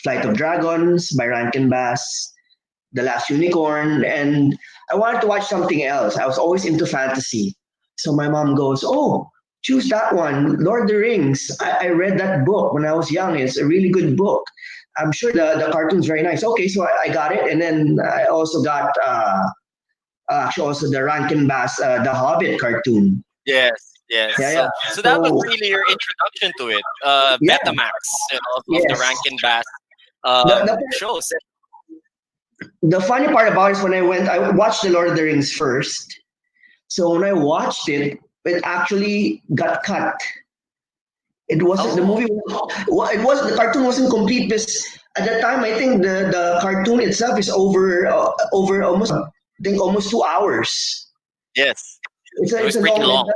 Flight of Dragons by Rankin Bass, The Last Unicorn, and I wanted to watch something else. I was always into fantasy. So my mom goes, "Oh, choose that one, Lord of the Rings. I read that book when I was young. It's a really good book. I'm sure the cartoon's very nice." Okay, so I got it. And then I also got actually also the Rankin Bass, The Hobbit cartoon. Yes, yes. Yeah, yeah. So that was really your introduction to it. Yeah. Betamax, of the Yes. Rankin Bass The shows. funny part about it is when I watched The Lord of the Rings first. So when I watched it, it actually got cut. It wasn't the movie. It was the cartoon wasn't complete because at that time I think the cartoon itself is over almost I think almost 2 hours. Yes, It's it was a pretty long.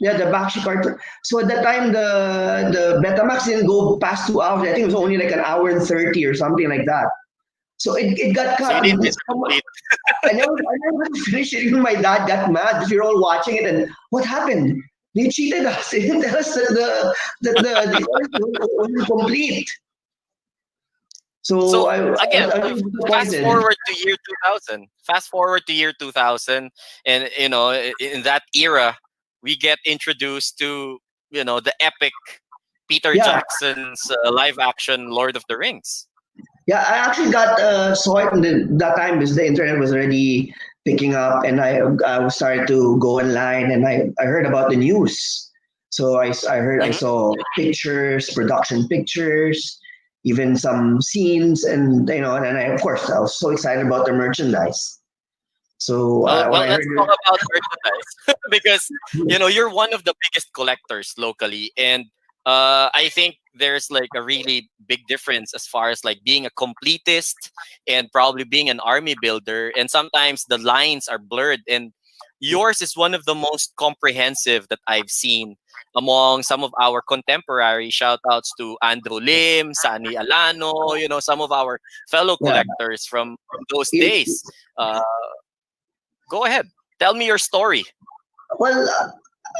Yeah, the Bakshi cartoon. So at that time the Betamax didn't go past 2 hours. I think it was only like an hour and 30 or something like that. So it got So cut. you didn't get to complete. I never finished it. Even my dad got mad because we were all watching it. And what happened? They cheated us. They didn't tell us that the course wasn't complete. So So I again, was fast disappointed. forward to year 2000. Fast forward to year 2000, and in that era, we get introduced to the epic Peter Yeah. Jackson's live action Lord of the Rings. Yeah, I actually got saw it in that time because the internet was already picking up, and I started to go online, and I heard about the news. So I heard I Mhm. saw pictures, production pictures, even some scenes, and and of course I was so excited about the merchandise. So when I Let's heard talk about merchandise because you're one of the biggest collectors locally, and I think there's like a really big difference as far as like being a completist and probably being an army builder, and sometimes the lines are blurred, and yours is one of the most comprehensive that I've seen among some of our contemporary. Shout outs to Andrew Lim, Sani Alano, some of our fellow yeah, collectors from those it, days. Uh, Go ahead. Tell me your story. well,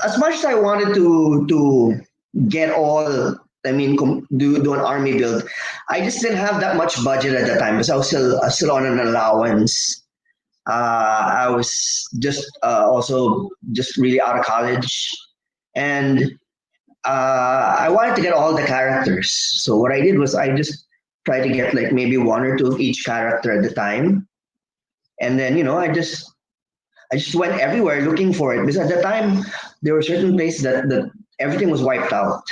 as much as I wanted to get all, I mean, do an army build, I just didn't have that much budget at the time because I was still on an allowance. I was just also just really out of college, and I wanted to get all the characters. So what I did was I just tried to get like maybe one or two of each character at the time, and then I just went everywhere looking for it because at the time there were certain places that everything was wiped out.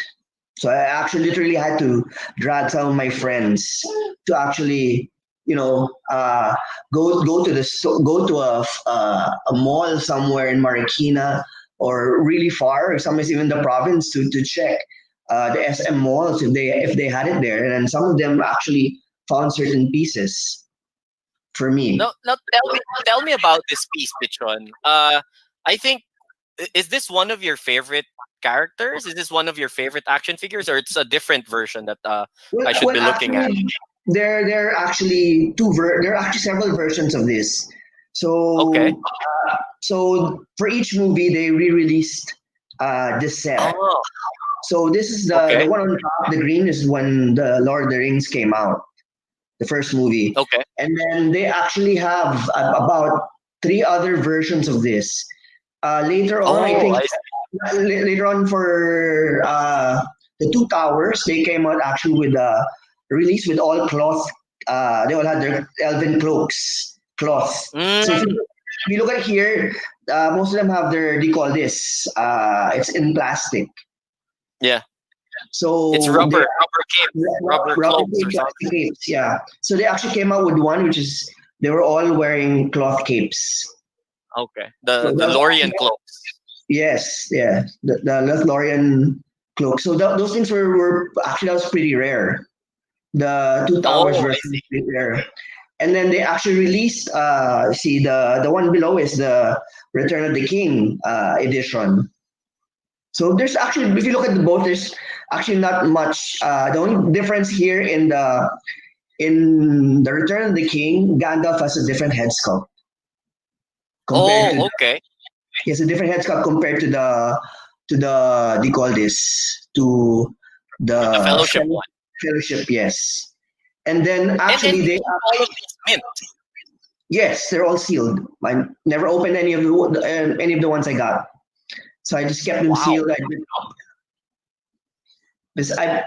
So I actually literally had to drag some of my friends to actually, go to go to a mall somewhere in Marikina or really far, or sometimes even the province to check the SM malls if they had it there, and then some of them actually found certain pieces for me. Now tell me about this piece, Pichon. I think is this one of your favorite characters? Is this one of your favorite action figures, or it's a different version that I should be looking at? Actually, there are actually there are actually several versions of this. Okay. So for each movie they re-released this set. Oh, So this is okay. the one on top. The green is when the Lord of the Rings came out, the first movie, Okay. and then they actually have about three other versions of this. Later on, I Oh, think I see. later on for the Two Towers, they came out actually with a release with all cloth. They all had their elven cloth. So Mm, if you look at here, most of them have their, they call this, it's in plastic. yeah. So It's they rubber capes, rubber rubber cloaks or something. capes, yeah. So they actually came out with one which is they were all wearing cloth capes. Okay. So The Lorien cloaks. yes, yeah, the Lothlorien cloak. So those things were actually that was pretty rare. The Two Towers Oh, I version see. was pretty rare, and then they actually released. See the one below is the Return of the King edition. So there's actually, if you look at the both, there's actually not much. The only difference here in the Return of the King, Gandalf has a different head sculpt compared to Oh, okay. he has a different head sculpt compared to the they call this to the The fellowship one. fellowship. Yes, and then And actually they all of these mint. yes, they're all sealed. I never opened any of the ones I got, so I just kept them Wow. sealed. Because I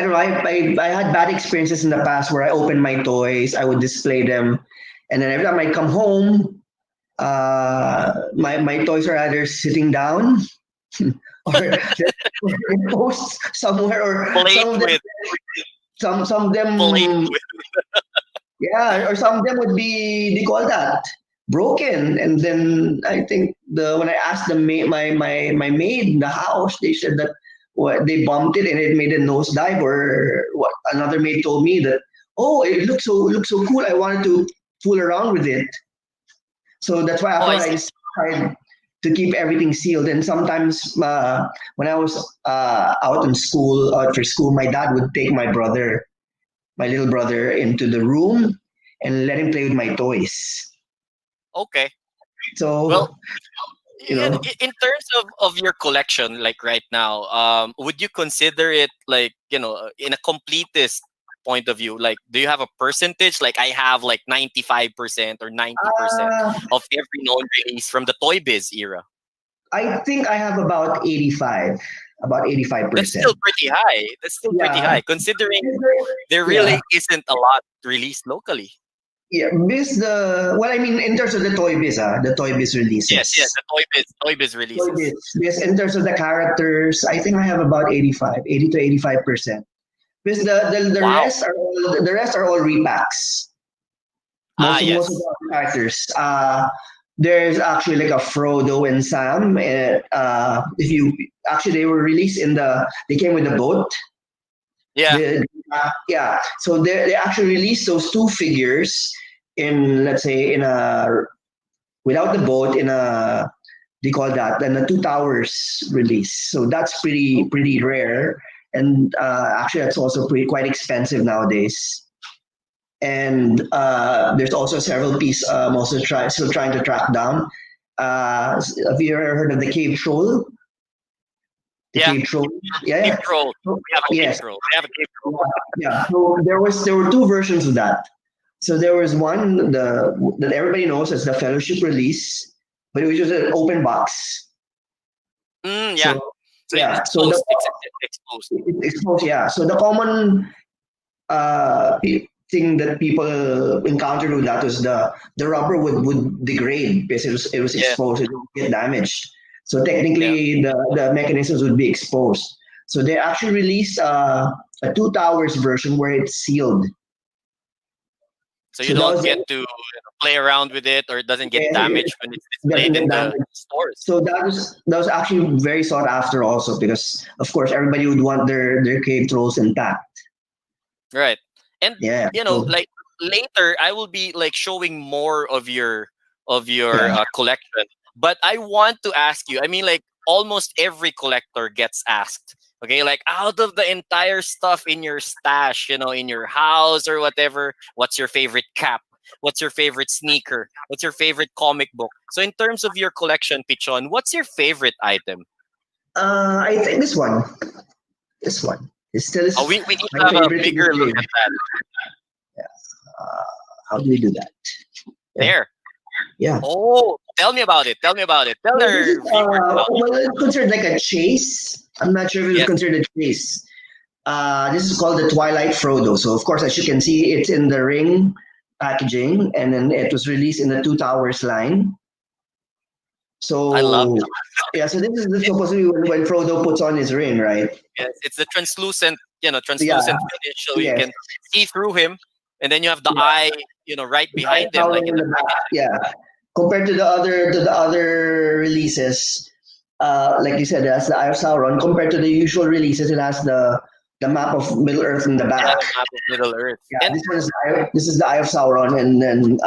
don't know. I had bad experiences in the past where I opened my toys, I would display them, and then every time I come home, my toys are either sitting down or they're posts somewhere, or Played some of them, with. some of them, Played with. yeah, or some of them would be, they call that, broken. And then I think when I asked my maid in the house, they said that they bumped it and it made a nosedive, or what another maid told me that, oh, it looks so cool, I wanted to fool around with it. So that's why Oh, I I see. tried to keep everything sealed. And sometimes when I was out for school, my dad would take my little brother, into the room and let him play with my toys. Okay. So Well, you know, in terms of your collection, like right now, would you consider it like, in a completist point of view? Like, do you have a percentage? Like, I have like 95% or 90% uh, of every known release from the Toy Biz era. I think I have about 85, about That's 85%. still pretty high. That's still pretty Yeah, high, considering there yeah, really isn't a lot released locally. yeah. I mean, in terms of the the Toy Biz Yes, yes, releases. the Toy Biz Toy releases. Biz. Yes, in terms of the characters, I think I have about 80 to 85%. Because Wow. the rest are all repacks. Ah, Most of yes. the characters. There's actually like a Frodo and Sam. If you actually, they were released they came with the boat. Yeah. Yeah. So they actually released those two figures in, let's say, without the boat, in a, they call that, and the Two Towers release. So that's pretty rare, and actually that's also quite expensive nowadays. And there's also several pieces I'm also still trying to track down. Have you ever heard of the Cave Troll? The Yeah. Cave Troll? Yeah, Cave yeah. Troll. We have a Cave Yes. Troll. We have a Cave Troll. Yeah. So there were two versions of that. So there was one that everybody knows as the Fellowship release, but it was just an open box. Yeah. So So yeah, it's exposed. Exposed. it's exposed. Yeah. So the common thing that people encountered with that was the rubber would degrade because it was Yeah. exposed, it would get damaged. So Yeah. technically, the mechanisms would be exposed. So they actually released a Two Towers version where it's sealed. So you So that don't was get to play around with it, or it doesn't get it damaged when it's doesn't displayed get in the damaged. stores. So that was actually very sought after also, because of course everybody would want their cave trolls intact. Right. And Yeah. So like later I will be like showing more of your yeah. collection. But I want to ask you, I mean, like almost every collector gets asked, okay, like out of the entire stuff in your stash, in your house or whatever, what's your favorite cap? What's your favorite sneaker? What's your favorite comic book? So in terms of your collection, Pichon, what's your favorite item? I think this one. This one. It still is Oh, we need my to have a favorite. bigger look at that. How do we do that? Yeah. There. Yeah. Oh, tell me about it. Tell me about it. Tell Well, our viewers about it. well, it's considered like a chase. I'm not sure if it's Yes. considered a chase. This is called the Twilight Frodo. So of course, as you can see, it's in the ring packaging, and then it was released in the Two Towers line. I love So it. yeah, so this is supposed to be when Frodo puts on his ring, right? Yes, it's the translucent, Yeah. finish, so you Yes. can see through him, and then you have the eye, right behind him, like in In the the back. Yeah. Compared to the other releases, like you said, it has the Eye of Sauron. Compared to the usual releases, it has the map of Middle Earth in the back. map of Middle Earth. Yeah, And this is the Eye of Sauron, and then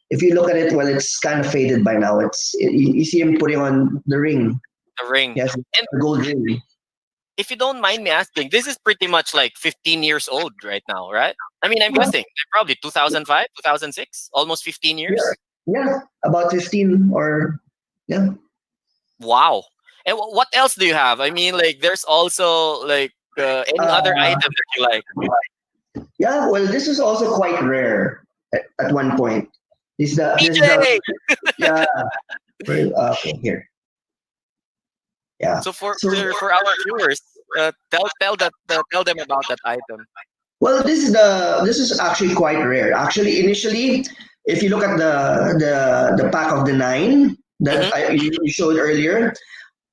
if you look at it, well, it's kind of faded by now. You see him putting on the ring. the ring. Yes, And the gold ring. if you don't mind me asking, this is pretty much like 15 years old right now, right? I mean, I'm Yeah. guessing probably 2005, 2006, almost 15 years. Yeah, about 15 or yeah. Wow. And what else do you have? I mean, like, there's also like any other item that you like. Yeah, well, this is also quite rare at one point. This is PJ. the yeah. Okay, here. Yeah. So So for our viewers, tell them about that item. well, this is actually quite rare. Actually, initially, if you look at the pack of the nine that Mhm. you showed earlier,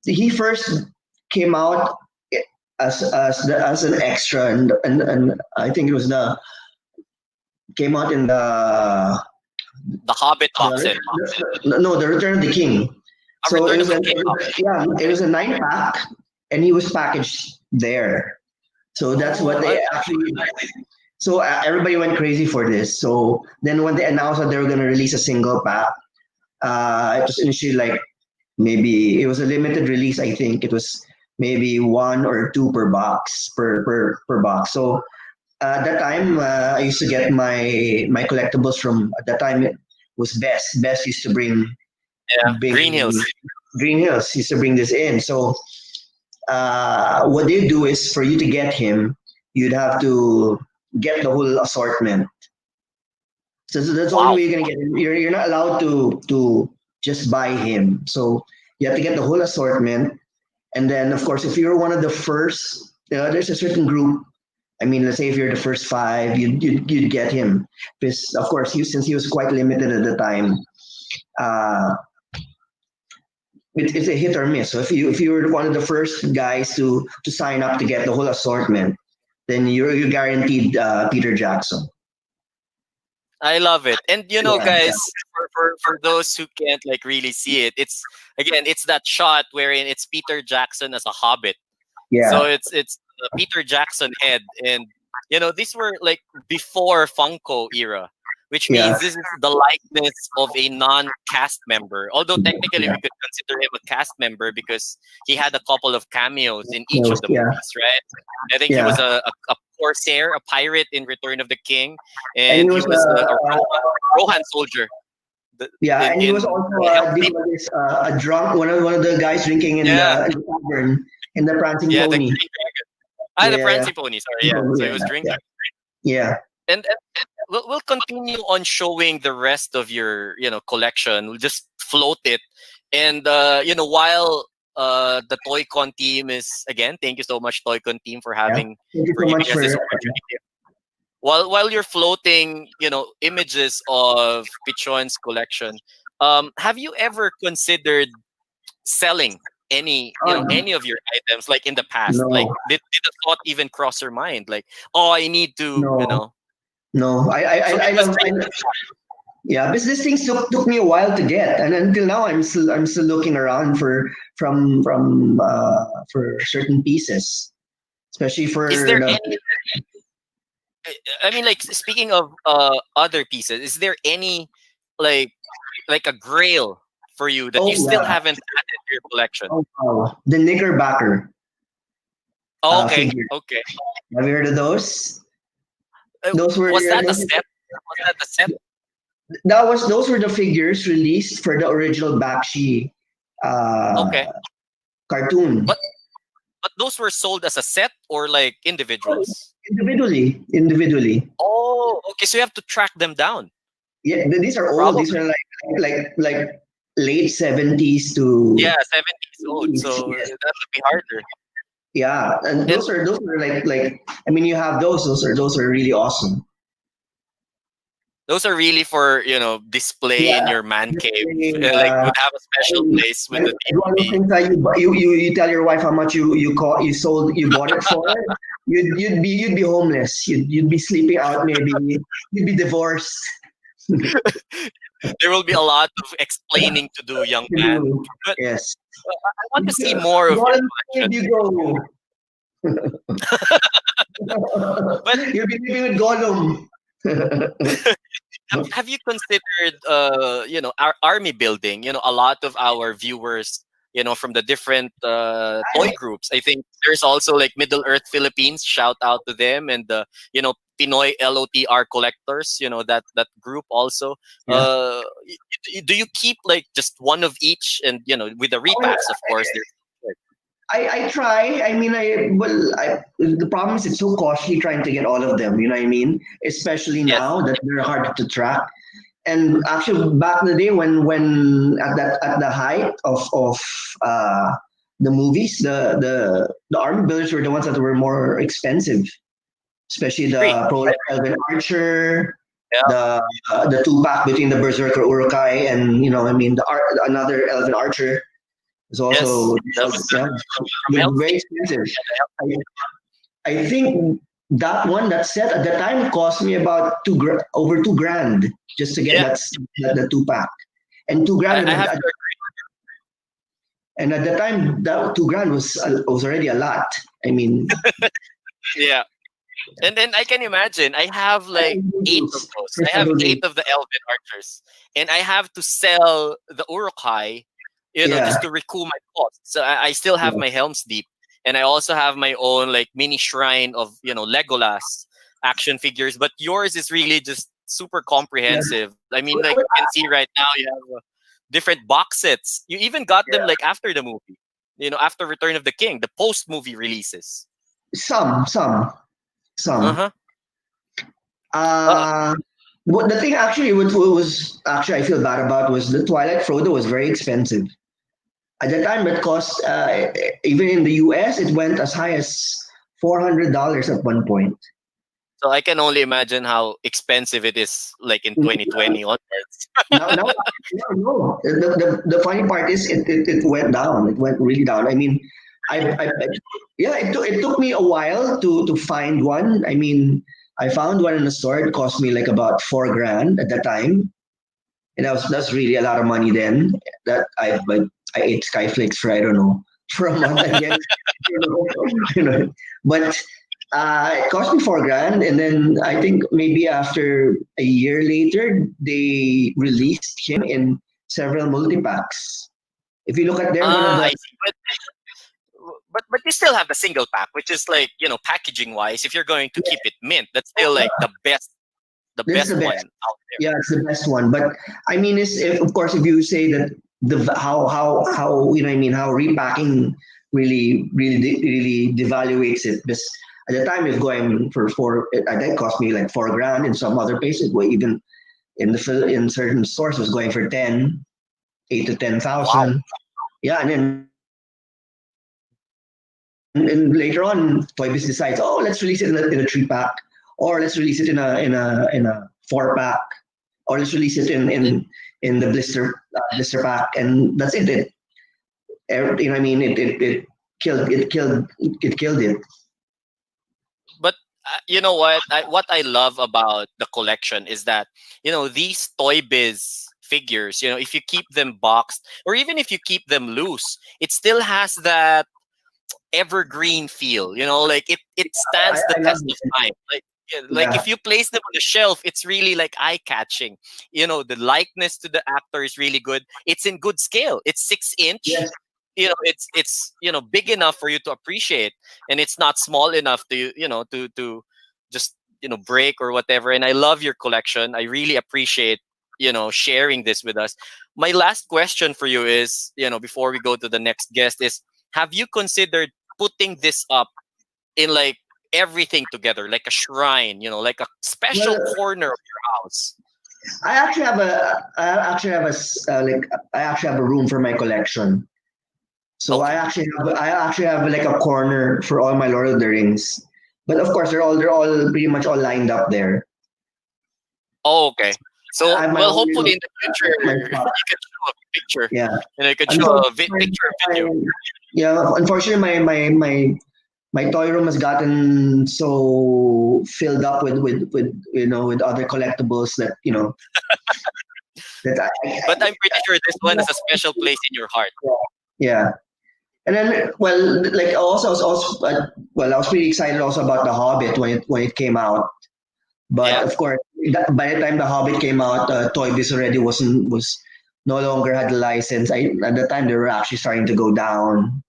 he first came out as an extra, and I think it was the came out in The Hobbit box set. no, the Return of the King. A So it Return of was the King. yeah, it was a 9 pack, and he was packaged there. So that's what they actually. So everybody went crazy for this. So then when they announced that they were going to release a single pack, it was initially like maybe it was a limited release. I think it was maybe one or two per box per box. So at that time, I used to get my collectibles from at that time it was Best. Best used to Yeah. bring Green Hills. Green Hills used to bring this in. So what they do is for you to get him, you'd have to get the whole assortment. So that's the only Wow. way you're gonna get him. You're not allowed to just buy him. So you have to get the whole assortment. And then of course if you're one of the first, there's a certain group. I mean, let's say if you're the first five, you'd get him. Because of course since he was quite limited at the time, uh, it's a hit or miss. So if you were one of the first guys to sign up to get the whole assortment, then you're guaranteed Peter Jackson. I love it. And Yeah, guys, for those who can't like really see it, it's that shot wherein it's Peter Jackson as a hobbit. So yeah, it's the Peter Jackson head, and these were like before Funko era, which yeah, means this is the likeness of a non-cast member. Although technically yeah. we could consider him a cast member because he had a couple of cameos in each No, of the yeah, movies, right? I think he yeah. was a corsair, a pirate in Return of the King, And he and he was was a Rohan soldier. The, yeah, in and he was in also the Helm's they Deep. call this a drunk one of the guys drinking Yeah, in the tavern in the prancing yeah, the pony. Green Dragon. The Yeah, Prancing Pony. Sorry, yeah. So he was drinking. yeah, yeah. And we'll continue on showing the rest of your collection. We'll just float it, and while the TOYCON team is again, thank you so much TOYCON team for Yeah. having Thank you for so giving much us for this opportunity. While you're floating images of Pichon's collection, have you ever considered selling any of your items like in the past? Like no, did the thought even cross your mind, like, oh, I need to no, no. so it I was love really yeah, because these things took me a while to get, and until now I'm still looking around for certain pieces, especially is for there the any I mean, like, speaking of other pieces, is there any like a grail for you that you oh still yeah, haven't added to your collection? oh wow, the Knickerbacker Oh, okay, figure. okay. Have you heard of those? Those were Was that a set? Was that a set? those were the figures released for the original Bakshi Okay, uh, cartoon. but those were sold as a set or like individuals? Individually. Oh, okay. So you have to track them down. Yeah, these are old. Probably. These are like late 70s to Yeah, 70s old. So yes. that would be harder. Yeah, and And those are like I mean you have those are really awesome. those are really for display in Yeah, your man just cave. saying, Like would have a special place with the it's one of those DVD. things that you tell your wife how much you bought it for. You'd be homeless. You'd be sleeping out maybe. You'd be divorced. There will be a lot of explaining to do, young man. But Yes. I want to see more of your Golden State, collection. you go. But You'll be living with Gollum. have you considered our army building? A lot of our viewers from the different toy groups, I think there's also like Middle Earth Philippines, shout out to them, and the Pinoy LOTR collectors, that group also. Yeah. Do you keep like just one of each, and with the repacks, of course, there's I try. I mean, the problem is it's so costly trying to get all of them. You know what I mean? Especially Yes. now that they're hard to track. And actually, back in the day when at the height of the movies, the army builders were the ones that were more expensive, especially Agree. the Pro Elven Archer, Yeah. the two pack between the Berserker Urukai and another Elven Archer is Yes. also That was yeah, from very Elsie. expensive. I think that set at the time cost me about over $2,000 just to get Yeah. the two pack, and $2,000 I have to and at the time that $2,000 was already a lot. I mean, Yeah. And then I can imagine I have like 8 of those. I have 8 of the Elven Archers. And I have to sell the Urukai, Yeah. just to recoup my costs. So I still have my Helm's Deep. And I also have my own like mini shrine of, Legolas action figures. But yours is really just super comprehensive. I mean, like you can see right now you have different box sets. You even got them like after the movie. After Return of the King, the post-movie releases. Some. Uh-huh. What the thing actually was actually I feel bad about was the Twilight Frodo was very expensive. At the time, it cost even in the US, it went as high as $400 at one point. So I can only imagine how expensive it is, like in 2020 onwards. now, no. The funny part is it went down. It went really down. I mean, it took me a while to find one. I mean, I found one in the store. It cost me like about $4,000 at the time, and that's really a lot of money then. That I ate Skyflakes for I don't know for a month. I guess but. It cost me $4,000, and then I think maybe after a year later, they released him in several multi-packs. If you look at there, one of I the see. But you still have the single pack, which is like, packaging wise, if you're going to keep it mint, that's still like the best this is the one best. out there. Yeah, it's the best one. But I mean, of course, if you say that how you know what I mean, how repacking really devaluates it. Because at the time, it's going for I think it cost me like $4,000 in some other places. Where even in certain stores was going for 8 to 10,000. Wow. Yeah, and later on, Toy Biz decides, let's release it in a 3-pack, or let's release it in a 4-pack, or let's release it in the blister pack, and that's it. You know what I mean? It killed it. But you know what? What I love about the collection is that, these Toy Biz figures, if you keep them boxed or even if you keep them loose, it still has that evergreen feel. Like it stands the test of time. Like if you place them on the shelf, it's really like eye catching. The likeness to the actor is really good. It's in good scale. It's 6-inch. Yes. It's big enough for you to appreciate, and it's not small enough to to just break or whatever. And I love your collection. I really appreciate sharing this with us. My last question for you is, before we go to the next guest, is have you considered putting this up in like everything together, like a shrine, like a special corner of your house? I actually have a room for my collection. So Okay. I actually have like a corner for all my Lord of the Rings. But of course they're all pretty much all lined up there. Oh, okay. So, I have my well, own hopefully in little- the future my you can spot. show a picture. Yeah. You can show a picture of video. Yeah, unfortunately my toy room has gotten so filled up with with other collectibles that that But I'm pretty sure this one is a special place in your heart. yeah. And then, well, like also, I was pretty excited also about the Hobbit when it came out. But Yeah. of course, by the time the Hobbit came out, Toy Biz already was no longer had the license. At the time they were actually starting to go down.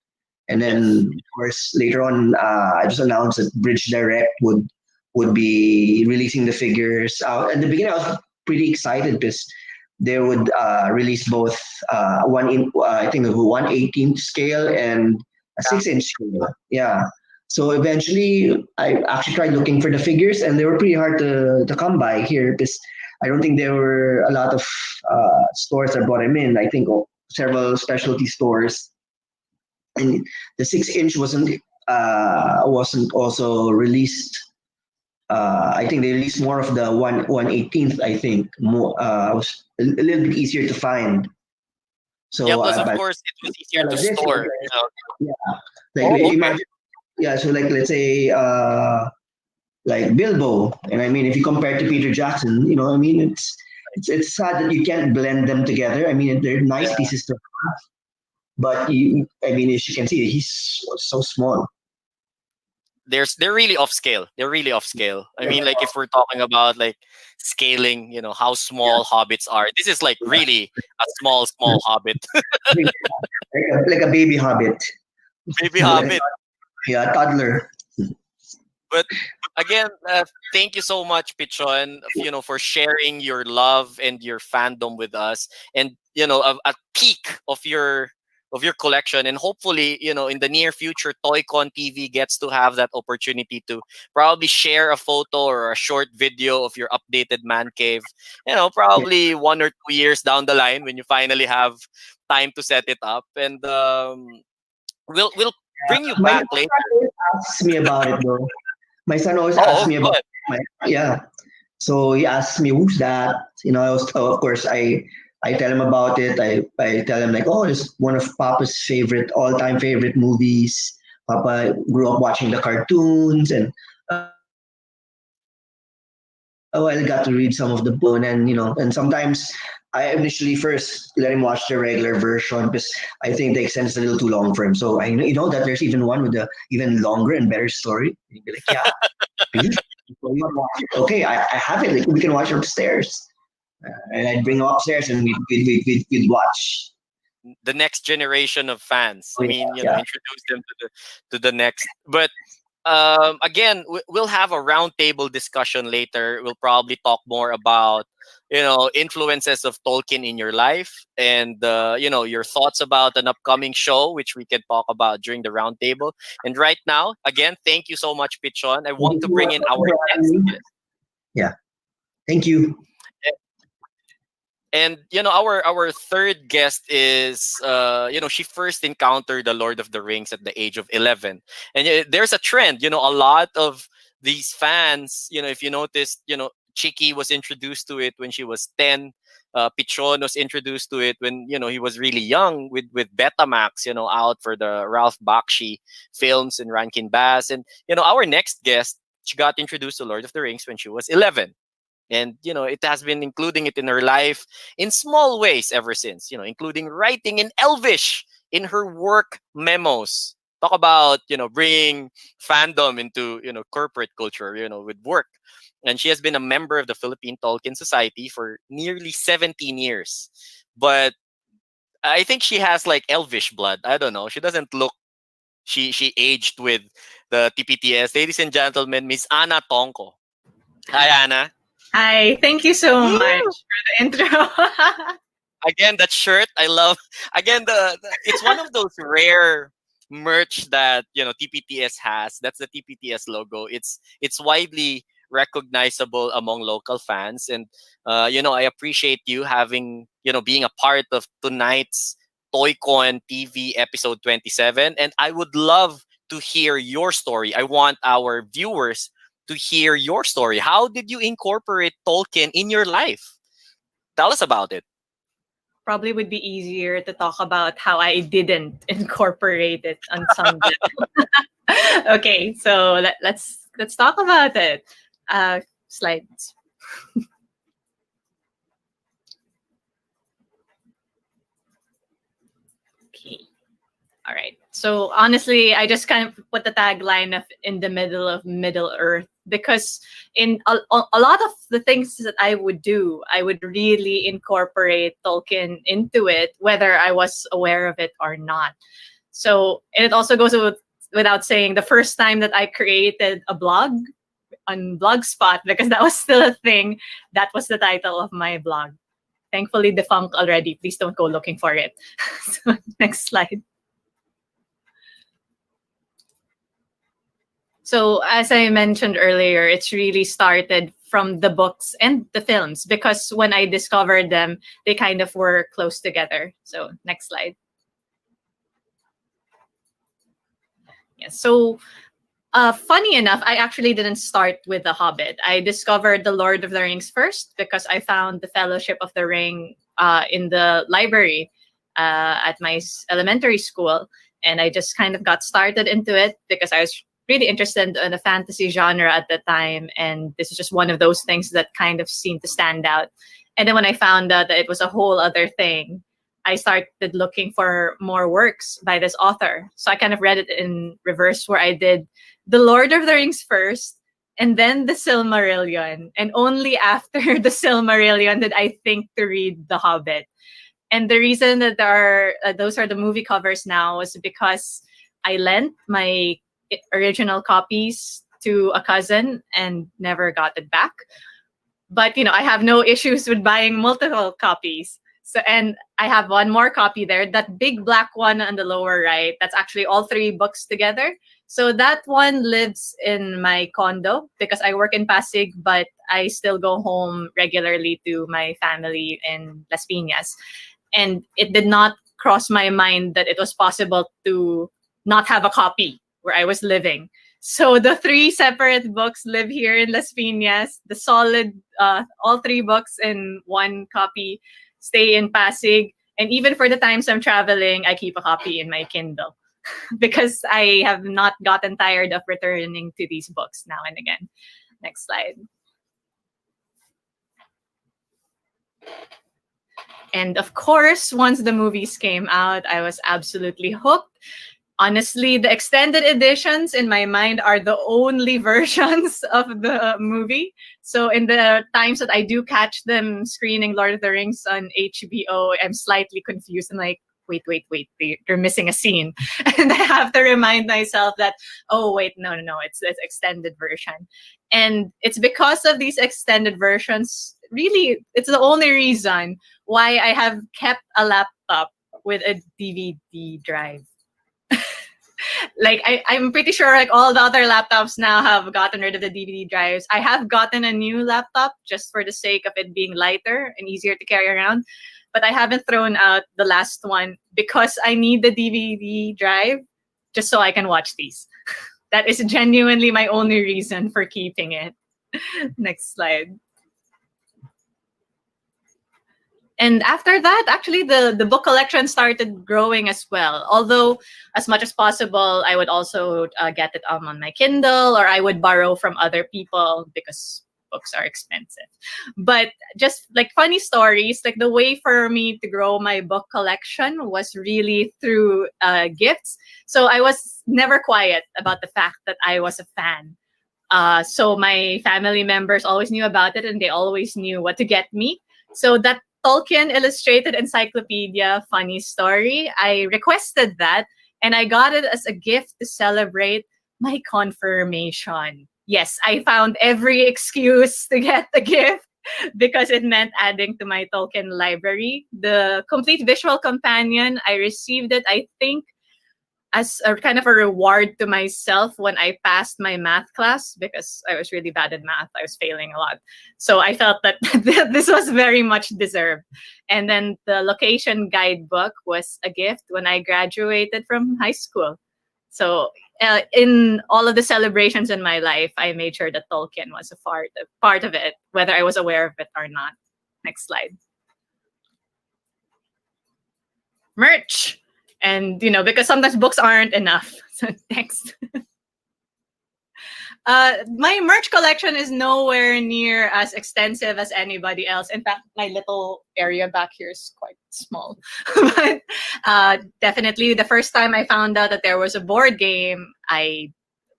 And then, of course, later on, I just announced that Bridge Direct would be releasing the figures out. At the beginning, I was pretty excited because they would release both I think 1/18 scale and a 6-inch scale. Yeah. So eventually, I actually tried looking for the figures, and they were pretty hard to come by here because I don't think there were a lot of stores that brought them in. I think several specialty stores, and the 6-inch wasn't also released. I think they released more of the 1/18. I think more was a little bit easier to find. Yeah, So plus of but course it was easier to like this, store. yeah, like Oh, okay. imagine, yeah. So like let's say like Bilbo, and I mean if you compare it to Peter Jackson, I mean it's sad that you can't blend them together. I mean they're nice Yeah. pieces to have, but I mean as you can see, he's so small. They're really off scale. They're really off scale. I mean, like if we're talking about like scaling, how small hobbits are. This is like really a small hobbit. Like a baby hobbit. Baby Like hobbit. yeah, toddler. But again, thank you so much, Pichon, for sharing your love and your fandom with us, and a peek of your collection. And hopefully, in the near future, TOYCON TV gets to have that opportunity to probably share a photo or a short video of your updated man cave. Probably 1 or 2 years down the line when you finally have time to set it up, and we'll bring you My back son later. always asks me about it though. My son always asks Oh, me go about ahead. yeah. So he asks me, "Who's that?" Of course, I tell him about it. I tell him like, "Oh, it's one of Papa's all-time favorite movies. Papa grew up watching the cartoons, and oh, I got to read some of the book, and sometimes I initially first let him watch the regular version because I think the extended's a little too long for him. So I know that there's even one with a even longer and better story. And he'd be like, "Yeah, really? So you want to watch it? Okay, I have it. Like, we can watch it upstairs." And I'd bring him upstairs and we'd watch. The next generation of fans. I mean, Yeah. introduce them to the next. But again, we'll have a roundtable discussion later. We'll probably talk more about influences of Tolkien in your life, and your thoughts about an upcoming show, which we can talk about during the roundtable. And right now, again, thank you so much, Pichon. I want to bring in our next guest. Yeah, thank you. And our third guest is she first encountered the Lord of the Rings at the age of 11. And there's a trend, a lot of these fans, if you noticed, Chiqui was introduced to it when she was 10. Pichon was introduced to it when he was really young with Betamax, out for the Ralph Bakshi films and Rankin Bass. And our next guest, she got introduced to Lord of the Rings when she was 11. And it has been including it in her life in small ways ever since, including writing in Elvish in her work memos. Talk about bringing fandom into corporate culture, with work. And she has been a member of the Philippine Tolkien Society for nearly 17 years. But I think she has like Elvish blood. I don't know, she doesn't look, she aged with the TPTS. Ladies and gentlemen, Miss Anna Tongco. Hi, Anna. Hi, thank you so much for the intro. Again, that shirt I love. Again, it's one of those rare merch that TPTS has. That's the TPTS logo. It's widely recognizable among local fans, and I appreciate you having being a part of tonight's TOYCON TV episode 27. And I would love to hear your story. I want our viewers to hear your story. How did you incorporate Tolkien in your life? Tell us about it. Probably would be easier to talk about how I didn't incorporate it on some level. Okay, so let's talk about it. Slides. Okay. All right. So honestly, I just kind of put the tagline of "in the middle of Middle Earth" because in a lot of the things that I would do, I would really incorporate Tolkien into it, whether I was aware of it or not. So, and it also goes without saying, the first time that I created a blog on Blogspot, because that was still a thing, that was the title of my blog. Thankfully defunct already. Please don't go looking for it. So, next slide. So as I mentioned earlier, it's really started from the books and the films, because when I discovered them, they kind of were close together. So next slide. Yes. So funny enough, I actually didn't start with The Hobbit. I discovered The Lord of the Rings first because I found the Fellowship of the Ring in the library at my elementary school. And I just kind of got started into it because I was really interested in the fantasy genre at the time. And this is just one of those things that kind of seemed to stand out. And then when I found out that it was a whole other thing, I started looking for more works by this author. So I kind of read it in reverse, where I did The Lord of the Rings first, and then The Silmarillion. And only after The Silmarillion did I think to read The Hobbit. And the reason that there are those are the movie covers now is because I lent my original copies to a cousin and never got it back. But I have no issues with buying multiple copies. So, and I have one more copy there, that big black one on the lower right. That's actually all 3 books together. So that one lives in my condo because I work in Pasig, but I still go home regularly to my family in Las Piñas. And it did not cross my mind that it was possible to not have a copy where I was living. So the 3 separate books live here in Las Piñas. The solid, all 3 books in one copy stay in Pasig. And even for the times I'm traveling, I keep a copy in my Kindle because I have not gotten tired of returning to these books now and again. Next slide. And of course, once the movies came out, I was absolutely hooked. Honestly, the extended editions in my mind are the only versions of the movie. So in the times that I do catch them screening Lord of the Rings on HBO, I'm slightly confused. I'm like, wait, they're missing a scene. And I have to remind myself that, oh, wait, no, it's extended version. And it's because of these extended versions, really, it's the only reason why I have kept a laptop with a DVD drive. Like I'm pretty sure like all the other laptops now have gotten rid of the DVD drives. I have gotten a new laptop just for the sake of it being lighter and easier to carry around. But I haven't thrown out the last one because I need the DVD drive just so I can watch these. That is genuinely my only reason for keeping it. Next slide. And after that, actually, the book collection started growing as well. Although, as much as possible, I would also get it on my Kindle, or I would borrow from other people because books are expensive. But just like funny stories, like the way for me to grow my book collection was really through gifts. So I was never quiet about the fact that I was a fan. So my family members always knew about it, and they always knew what to get me. So that Tolkien Illustrated Encyclopedia, funny story, I requested that, and I got it as a gift to celebrate my confirmation. Yes, I found every excuse to get the gift because it meant adding to my Tolkien library. The complete visual companion, I received it, I think, as a kind of a reward to myself when I passed my math class because I was really bad at math. I was failing a lot. So I felt that this was very much deserved. And then the location guidebook was a gift when I graduated from high school. So in all of the celebrations in my life, I made sure that Tolkien was a part of it, whether I was aware of it or not. Next slide. Merch. And, because sometimes books aren't enough. So next. My merch collection is nowhere near as extensive as anybody else. In fact, my little area back here is quite small. But definitely the first time I found out that there was a board game, I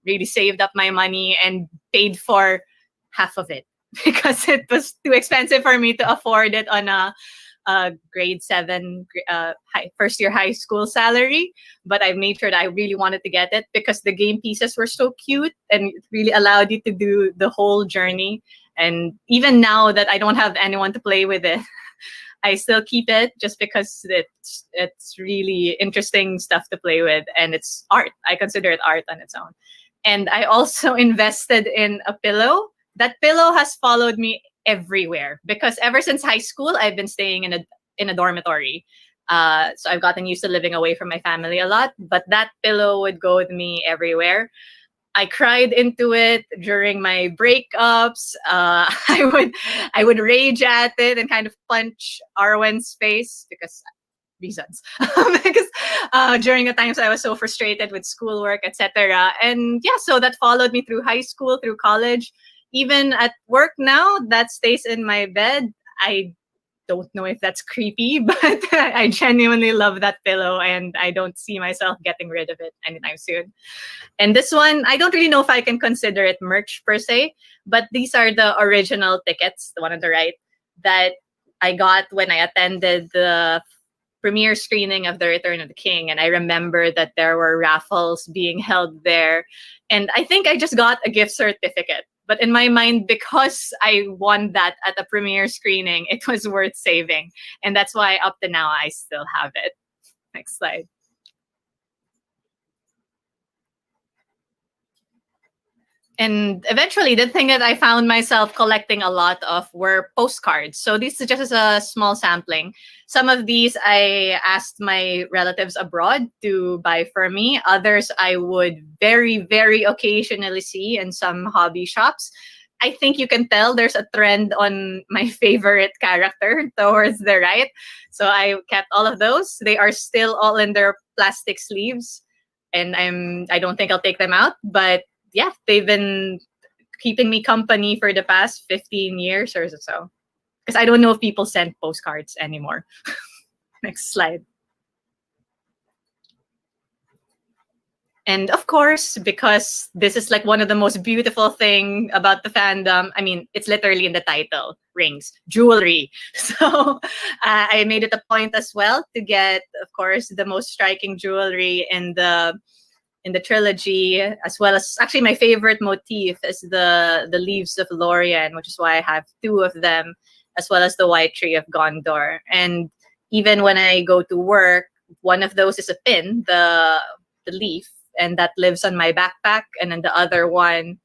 really saved up my money and paid for half of it because it was too expensive for me to afford it on a grade 7 first year high school salary. But I made sure that I really wanted to get it because the game pieces were so cute and it really allowed you to do the whole journey. And even now that I don't have anyone to play with it, I still keep it just because it's really interesting stuff to play with, and it's art. I consider it art on its own. And I also invested in a pillow. That pillow has followed me everywhere because ever since high school, I've been staying in a dormitory. So I've gotten used to living away from my family a lot. But that pillow would go with me everywhere. I cried into it during my breakups. I would rage at it and kind of punch Arwen's face because reasons. Because during the times I was so frustrated with schoolwork, etc. And yeah, so that followed me through high school, through college, even at work now. That stays in my bed. I don't know if that's creepy, but I genuinely love that pillow and I don't see myself getting rid of it anytime soon. And this one, I don't really know if I can consider it merch per se, but these are the original tickets, the one on the right, that I got when I attended the premiere screening of The Return of the King. And I remember that there were raffles being held there. And I think I just got a gift certificate. But in my mind, because I won that at a premiere screening, it was worth saving. And that's why up to now, I still have it. Next slide. And eventually, the thing that I found myself collecting a lot of were postcards. So this is just a small sampling. Some of these I asked my relatives abroad to buy for me. Others I would very, very occasionally see in some hobby shops. I think you can tell there's a trend on my favorite character towards the right. So I kept all of those. They are still all in their plastic sleeves. And I don't think I'll take them out, but yeah, they've been keeping me company for the past 15 years or so. Because I don't know if people send postcards anymore. Next slide. And of course, because this is like one of the most beautiful thing about the fandom, I mean, it's literally in the title, rings, jewelry. So I made it a point as well to get, of course, the most striking jewelry in the trilogy, as well as actually my favorite motif is the leaves of Lorien, which is why I have two of them, as well as the white tree of Gondor. And even when I go to work, one of those is a pin, the leaf, and that lives on my backpack, and then the other one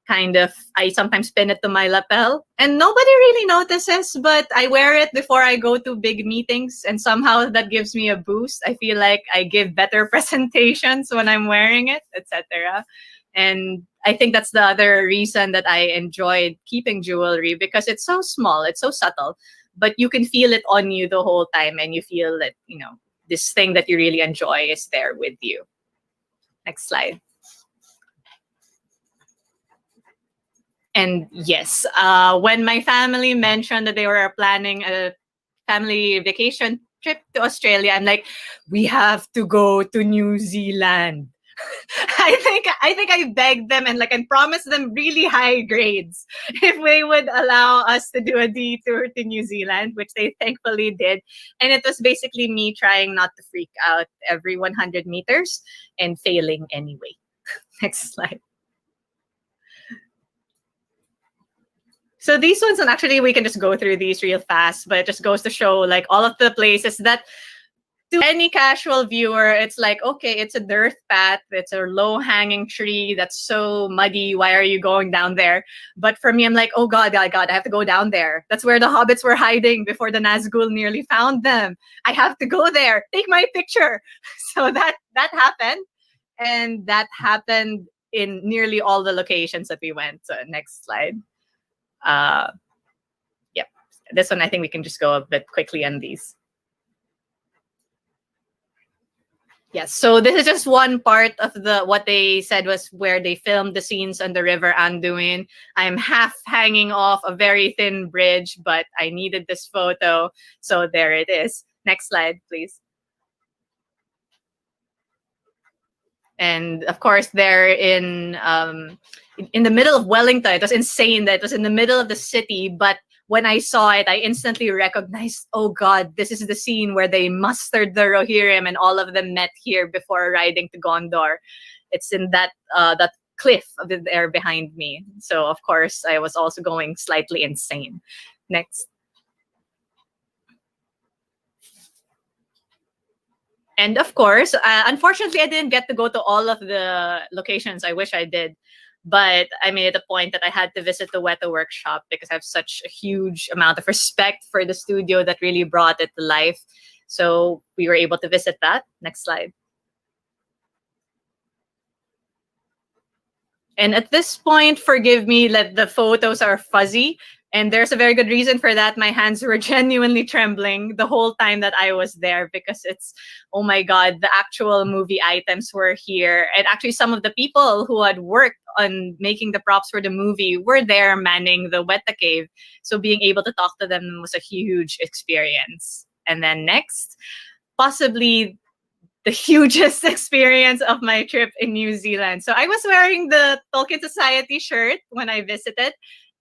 kind of, I sometimes pin it to my lapel, and nobody really notices, but I wear it before I go to big meetings, and somehow that gives me a boost. I feel like I give better presentations when I'm wearing it, etc. And I think that's the other reason that I enjoyed keeping jewelry, because it's so small, it's so subtle, but you can feel it on you the whole time, and you feel that, you know, this thing that you really enjoy is there with you. Next slide. And yes, when my family mentioned that they were planning a family vacation trip to Australia, I'm like, we have to go to New Zealand. I think I begged them and promised them really high grades if they would allow us to do a detour to New Zealand, which they thankfully did. And it was basically me trying not to freak out every 100 meters and failing anyway. Next slide. So these ones, and actually we can just go through these real fast, but it just goes to show like all of the places that to any casual viewer, it's like, okay, it's a dirt path, it's a low-hanging tree that's so muddy, why are you going down there? But for me, I'm like, oh God, I have to go down there. That's where the hobbits were hiding before the Nazgul nearly found them. I have to go there, take my picture. So that happened, and that happened in nearly all the locations that we went. So next slide. Yep, this one I think we can just go a bit quickly on these. Yes, so this is just one part of what they said was where they filmed the scenes on the River Anduin. I'm half hanging off a very thin bridge, but I needed this photo, so there it is. Next slide, please. And of course, they're in the middle of Wellington. It was insane that it was in the middle of the city, but when I saw it, I instantly recognized, oh God, this is the scene where they mustered the Rohirrim and all of them met here before riding to Gondor. It's in that cliff there behind me. So of course, I was also going slightly insane. Next. And of course, unfortunately, I didn't get to go to all of the locations. I wish I did. But I made it a point that I had to visit the Weta workshop because I have such a huge amount of respect for the studio that really brought it to life. So we were able to visit that. Next slide. And at this point, forgive me that the photos are fuzzy. And there's a very good reason for that. My hands were genuinely trembling the whole time that I was there because it's, oh my God, the actual movie items were here. And actually, some of the people who had worked on making the props for the movie were there manning the Weta Cave. So being able to talk to them was a huge experience. And then next, possibly the hugest experience of my trip in New Zealand. So I was wearing the Tolkien Society shirt when I visited,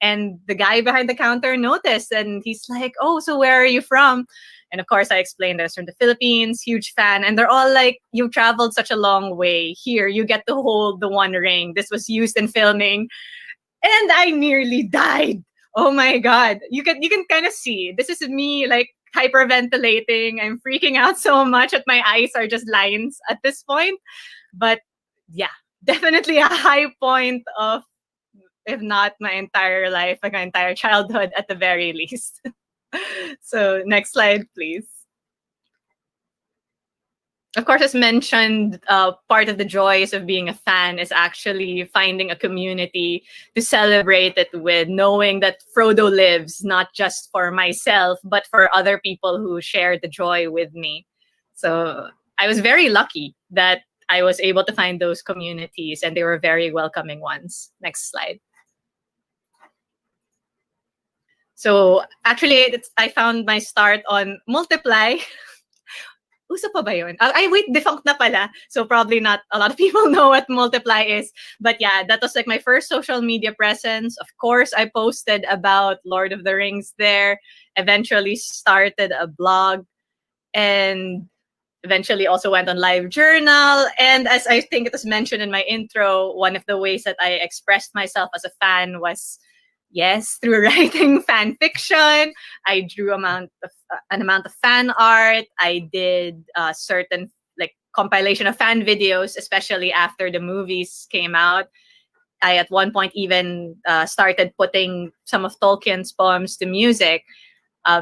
and the guy behind the counter noticed, and he's like, "Oh, so where are you from?" And of course, I explained I was from the Philippines, huge fan. And they're all like, "You traveled such a long way. Here, you get to hold the One Ring. This was used in filming." And I nearly died. Oh my God. You can kind of see. This is me like hyperventilating. I'm freaking out so much that my eyes are just lines at this point. But yeah, definitely a high point of, if not my entire life, like my entire childhood at the very least. So next slide, please. Of course, as mentioned, part of the joys of being a fan is actually finding a community to celebrate it with, knowing that Frodo lives, not just for myself, but for other people who share the joy with me. So I was very lucky that I was able to find those communities, and they were very welcoming ones. Next slide. So actually, I found my start on Multiply. Uso pa ba yun? Ay, wait, defunct na pala. So probably not a lot of people know what Multiply is. But yeah, that was like my first social media presence. Of course, I posted about Lord of the Rings there. Eventually started a blog. And eventually also went on Live Journal. And as I think it was mentioned in my intro, one of the ways that I expressed myself as a fan was, yes, through writing fan fiction. I drew an amount of fan art. I did certain like compilation of fan videos, especially after the movies came out. I at one point even started putting some of Tolkien's poems to music. I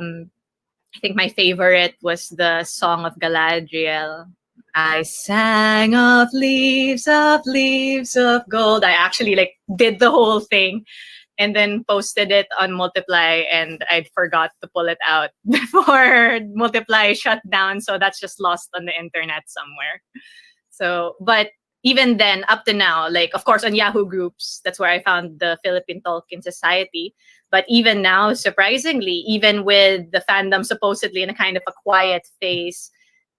think my favorite was the Song of Galadriel. I sang of leaves of gold. I actually like did the whole thing and then posted it on Multiply, and I forgot to pull it out before Multiply shut down. So that's just lost on the internet somewhere. So, but even then, up to now, like, of course, on Yahoo Groups, that's where I found the Philippine Tolkien Society. But even now, surprisingly, even with the fandom supposedly in a kind of a quiet phase,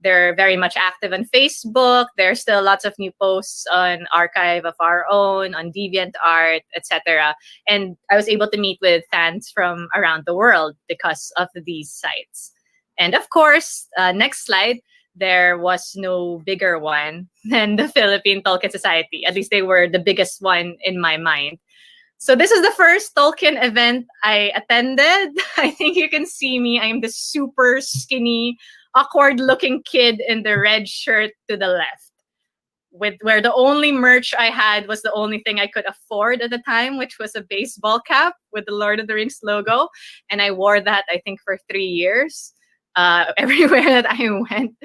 they're very much active on Facebook. There's still lots of new posts on Archive of Our Own, on DeviantArt, etc. And I was able to meet with fans from around the world because of these sites. And of course, next slide, there was no bigger one than the Philippine Tolkien Society. At least they were the biggest one in my mind. So this is the first Tolkien event I attended. I think you can see me. I'm the super skinny, awkward-looking kid in the red shirt to the left, where the only merch I had was the only thing I could afford at the time, which was a baseball cap with the Lord of the Rings logo. And I wore that, I think, for 3 years. Everywhere that I went.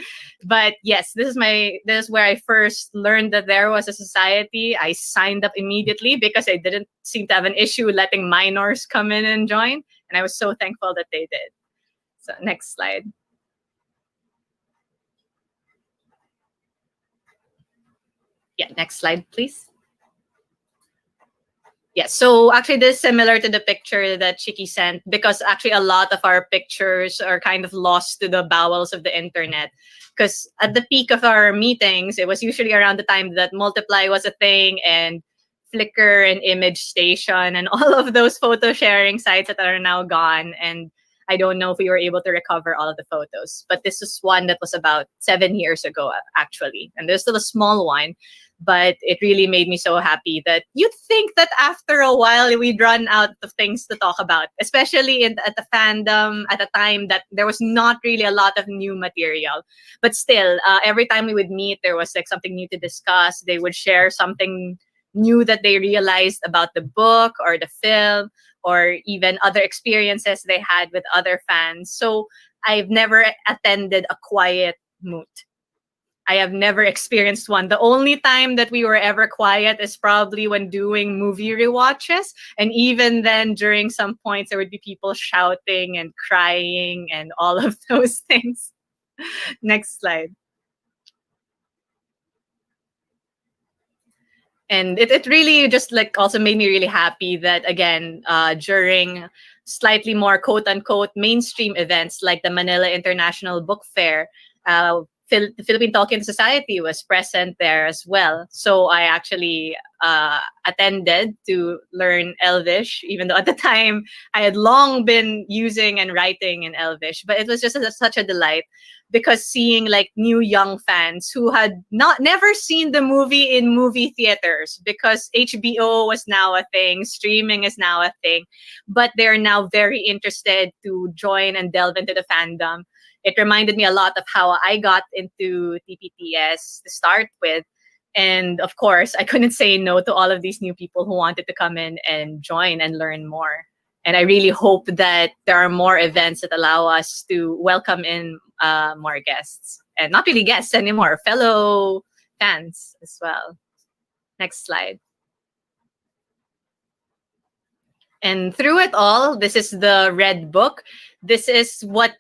But yes, this is where I first learned that there was a society. I signed up immediately because I didn't seem to have an issue letting minors come in and join. And I was so thankful that they did. So next slide. Yeah, next slide, please. Yeah, so actually this is similar to the picture that Chiqui sent, because actually a lot of our pictures are kind of lost to the bowels of the internet. Because at the peak of our meetings, it was usually around the time that Multiply was a thing, and Flickr and Image Station and all of those photo sharing sites that are now gone. And I don't know if we were able to recover all of the photos. But this is one that was about 7 years ago, actually. And there's still a small one. But it really made me so happy that you'd think that after a while we'd run out of things to talk about, especially at the fandom at a time that there was not really a lot of new material. But still, every time we would meet, there was like something new to discuss. They would share something new that they realized about the book or the film, or even other experiences they had with other fans. So I've never attended a quiet moot. I have never experienced one. The only time that we were ever quiet is probably when doing movie rewatches. And even then, during some points, there would be people shouting and crying and all of those things. Next slide. And it really just like also made me really happy that, again, during slightly more quote unquote mainstream events like the Manila International Book Fair, the Philippine Tolkien Society was present there as well. So I actually attended to learn Elvish, even though at the time I had long been using and writing in Elvish. But it was just such a delight, because seeing like new young fans who had never seen the movie in movie theaters, because HBO was now a thing, streaming is now a thing, but they're now very interested to join and delve into the fandom. It reminded me a lot of how I got into TPTS to start with. And of course, I couldn't say no to all of these new people who wanted to come in and join and learn more. And I really hope that there are more events that allow us to welcome in more guests. And not really guests anymore, fellow fans as well. Next slide. And through it all, this is the Red Book. This is what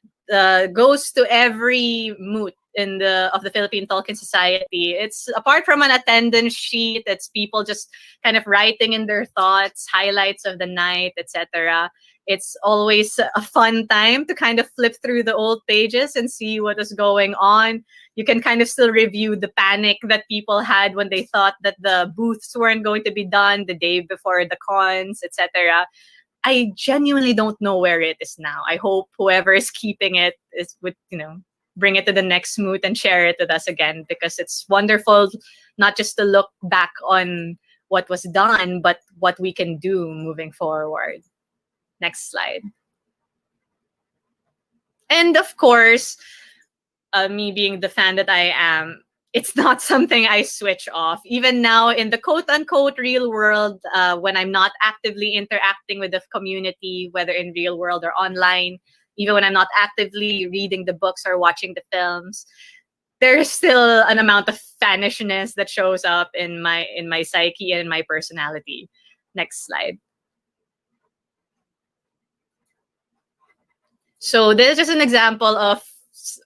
goes to every moot of the Philippine Tolkien Society. It's apart from an attendance sheet, it's people just kind of writing in their thoughts, highlights of the night, etc. It's always a fun time to kind of flip through the old pages and see what is going on. You can kind of still review the panic that people had when they thought that the booths weren't going to be done the day before the cons, etc. I genuinely don't know where it is now. I hope whoever is keeping it would bring it to the next moot and share it with us again, because it's wonderful not just to look back on what was done, but what we can do moving forward. Next slide. And of course, me being the fan that I am, it's not something I switch off. Even now in the quote-unquote real world, when I'm not actively interacting with the community, whether in real world or online, even when I'm not actively reading the books or watching the films, there's still an amount of fanishness that shows up in my psyche and in my personality. Next slide. So this is just an example of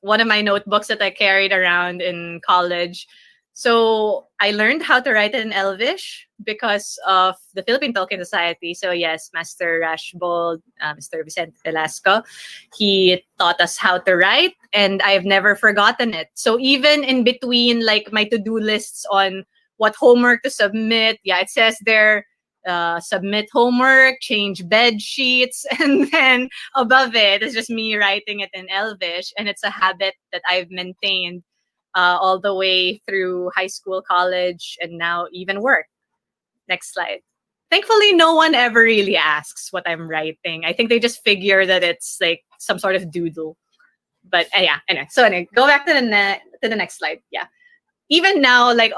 one of my notebooks that I carried around in college. So I learned how to write in Elvish because of the Philippine Tolkien Society. So yes, Master Rashbold, Mr. Vicente Velasco, he taught us how to write, and I've never forgotten it. So even in between like my to-do lists on what homework to submit, yeah, it says there, submit homework, change bed sheets, and then above it is just me writing it in Elvish. And it's a habit that I've maintained all the way through high school, college, and now even work. Next slide. Thankfully, no one ever really asks what I'm writing. I think they just figure that it's like some sort of doodle. But yeah, anyway. So anyway, go back to the next slide. Yeah. Even now, like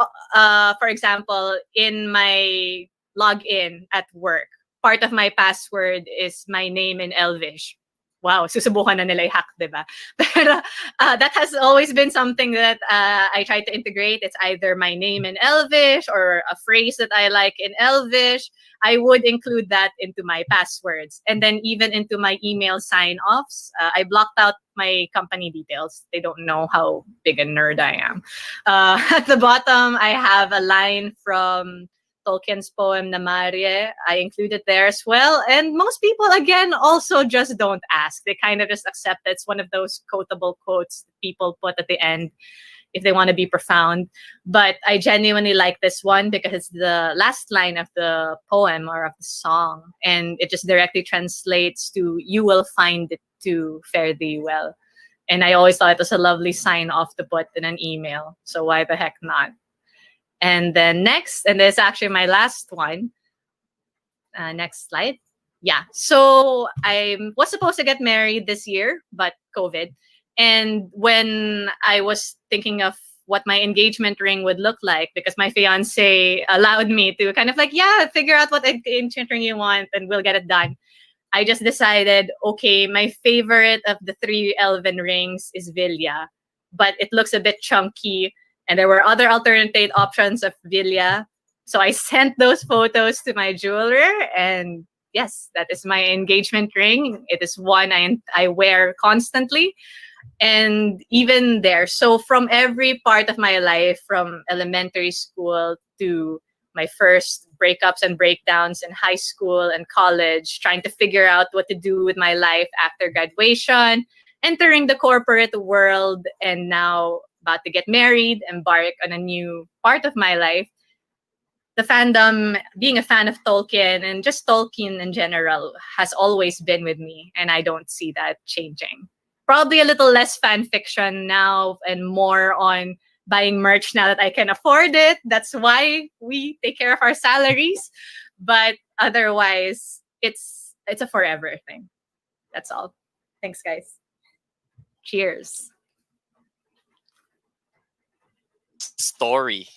for example, in my login at work, part of my password is my name in Elvish. Wow, susubukan na nila i-hack, diba? Pero that has always been something that I try to integrate. It's either my name in Elvish or a phrase that I like in Elvish. I would include that into my passwords. And then even into my email sign-offs, I blocked out my company details. They don't know how big a nerd I am. At the bottom, I have a line from Tolkien's poem Namarie. I include it there as well. And most people, again, also just don't ask. They kind of just accept that it's one of those quotable quotes that people put at the end if they want to be profound. But I genuinely like this one because it's the last line of the poem or of the song. And it just directly translates to, "You will find it to fare thee well." And I always thought it was a lovely sign off to put in an email. So why the heck not? And then next, and this is actually my last one. Next slide. Yeah. So I was supposed to get married this year, but COVID. And when I was thinking of what my engagement ring would look like, because my fiance allowed me to kind of like, yeah, figure out what engagement ring you want and we'll get it done. I just decided, okay, my favorite of the three elven rings is Villa, but it looks a bit chunky. And there were other alternate options of Villa. So I sent those photos to my jeweler, and yes, that is my engagement ring. It is one I wear constantly. And even there, so from every part of my life, from elementary school to my first breakups and breakdowns in high school and college, trying to figure out what to do with my life after graduation, entering the corporate world, and now about to get married, embark on a new part of my life. The fandom, being a fan of Tolkien and just Tolkien in general, has always been with me, and I don't see that changing. Probably a little less fan fiction now and more on buying merch now that I can afford it. That's why we take care of our salaries. But otherwise, it's a forever thing. That's all. Thanks, guys. Cheers. Story.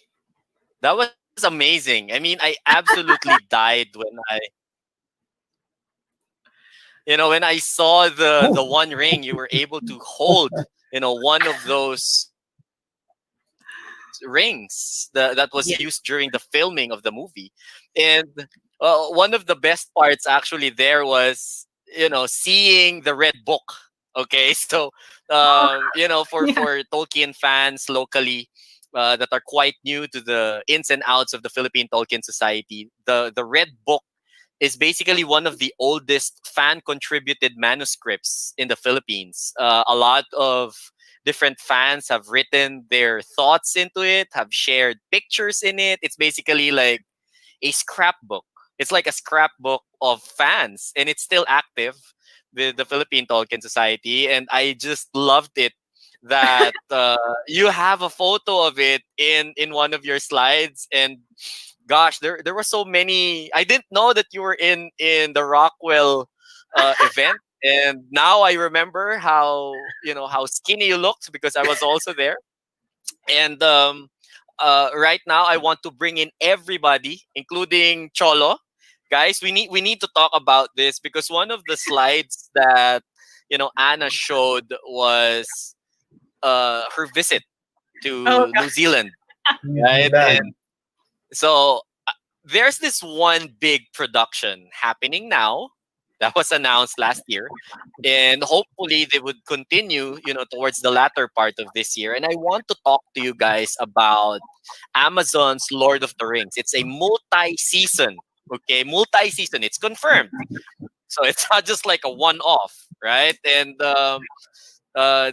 That was amazing. I mean, I absolutely died when I saw the one ring you were able to hold, one of those rings that was used during the filming of the movie. And one of the best parts actually there was, seeing the red book. Okay, so for Tolkien fans locally that are quite new to the ins and outs of the Philippine Tolkien Society, the red book is basically one of the oldest fan contributed manuscripts in the Philippines. A lot of different fans have written their thoughts into it, have shared pictures in it. It's basically like a scrapbook. It's like a scrapbook of fans, and it's still active with the Philippine Tolkien Society. And I just loved it that you have a photo of it in one of your slides. And gosh, there were so many. I didn't know that you were in the Rockwell event, and now I remember how skinny you looked because I was also there. And right now I want to bring in everybody, including Cholo. Guys, we need to talk about this because one of the slides that Anna showed was her visit to New Zealand, right? And so there's this one big production happening now that was announced last year, and hopefully they would continue, towards the latter part of this year. And I want to talk to you guys about Amazon's Lord of the Rings. It's a multi-season, okay? Multi-season. It's confirmed. So it's not just like a one-off, right? And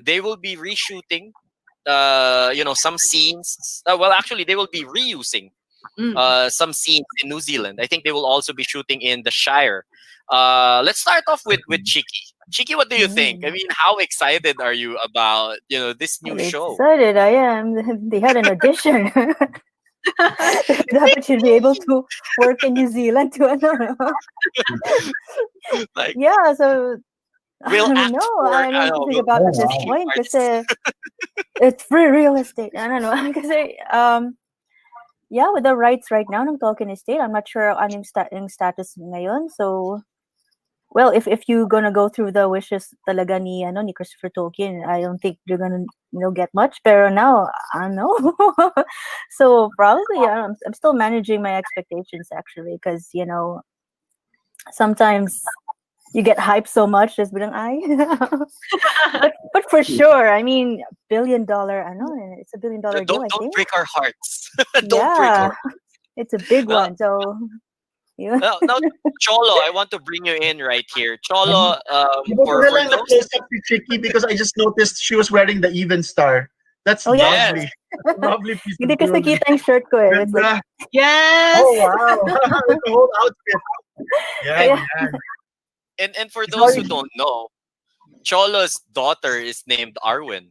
they will be reshooting, some scenes. Well, actually, they will be reusing some scenes in New Zealand. I think they will also be shooting in the Shire. Let's start off with Chiqui. Chiqui, what do you think? I mean, how excited are you about this new show? Excited, I am. They had an audition. That should be able to work in New Zealand too. I don't know. Like, Yeah, so we'll I act don't know. for, I don't know we'll about at this be point artists. because it's free real estate. I don't know. Kasi, yeah, with the rights right now ng Tolkien Estate, I'm not sure anong status ngayon. So, well, if you're gonna go through the wishes talaga ni Christopher Tolkien, I don't think you're gonna get much. Pero now, I don't know. So probably, I'm still managing my expectations actually, because sometimes you get hyped so much, just bilang ay. but for sure, I mean, $1 billion. I know it's $1 billion deal. I Don't think. break our hearts. Don't break Yeah, our. it's a big Now, one. So yeah. now, Cholo, I want to bring you in right here. Cholo, for Lang the those. close up to Chiqui because I just noticed she was wearing the even star. That's Oh, yeah? lovely. That's a lovely piece Hindi of kasi jewelry. nakita yung shirt ko eh. It's like, Ganda. Yes. Oh wow, it's a whole outfit. Yeah, Yeah. And for those who don't know, Cholo's daughter is named Arwen,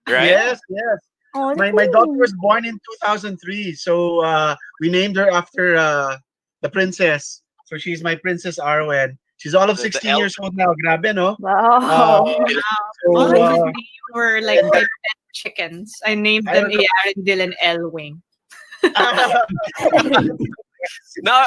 right? Yes, yes. Oh, the My daughter queen. was born in 2003, so we named her after the princess. So she's my Princess Arwen. She's all of The 16 elf. years old now. Grabe, no? Wow. All So, I could name were like and my pet chickens. I named I them don't know. Arendelle and Elwing. Now,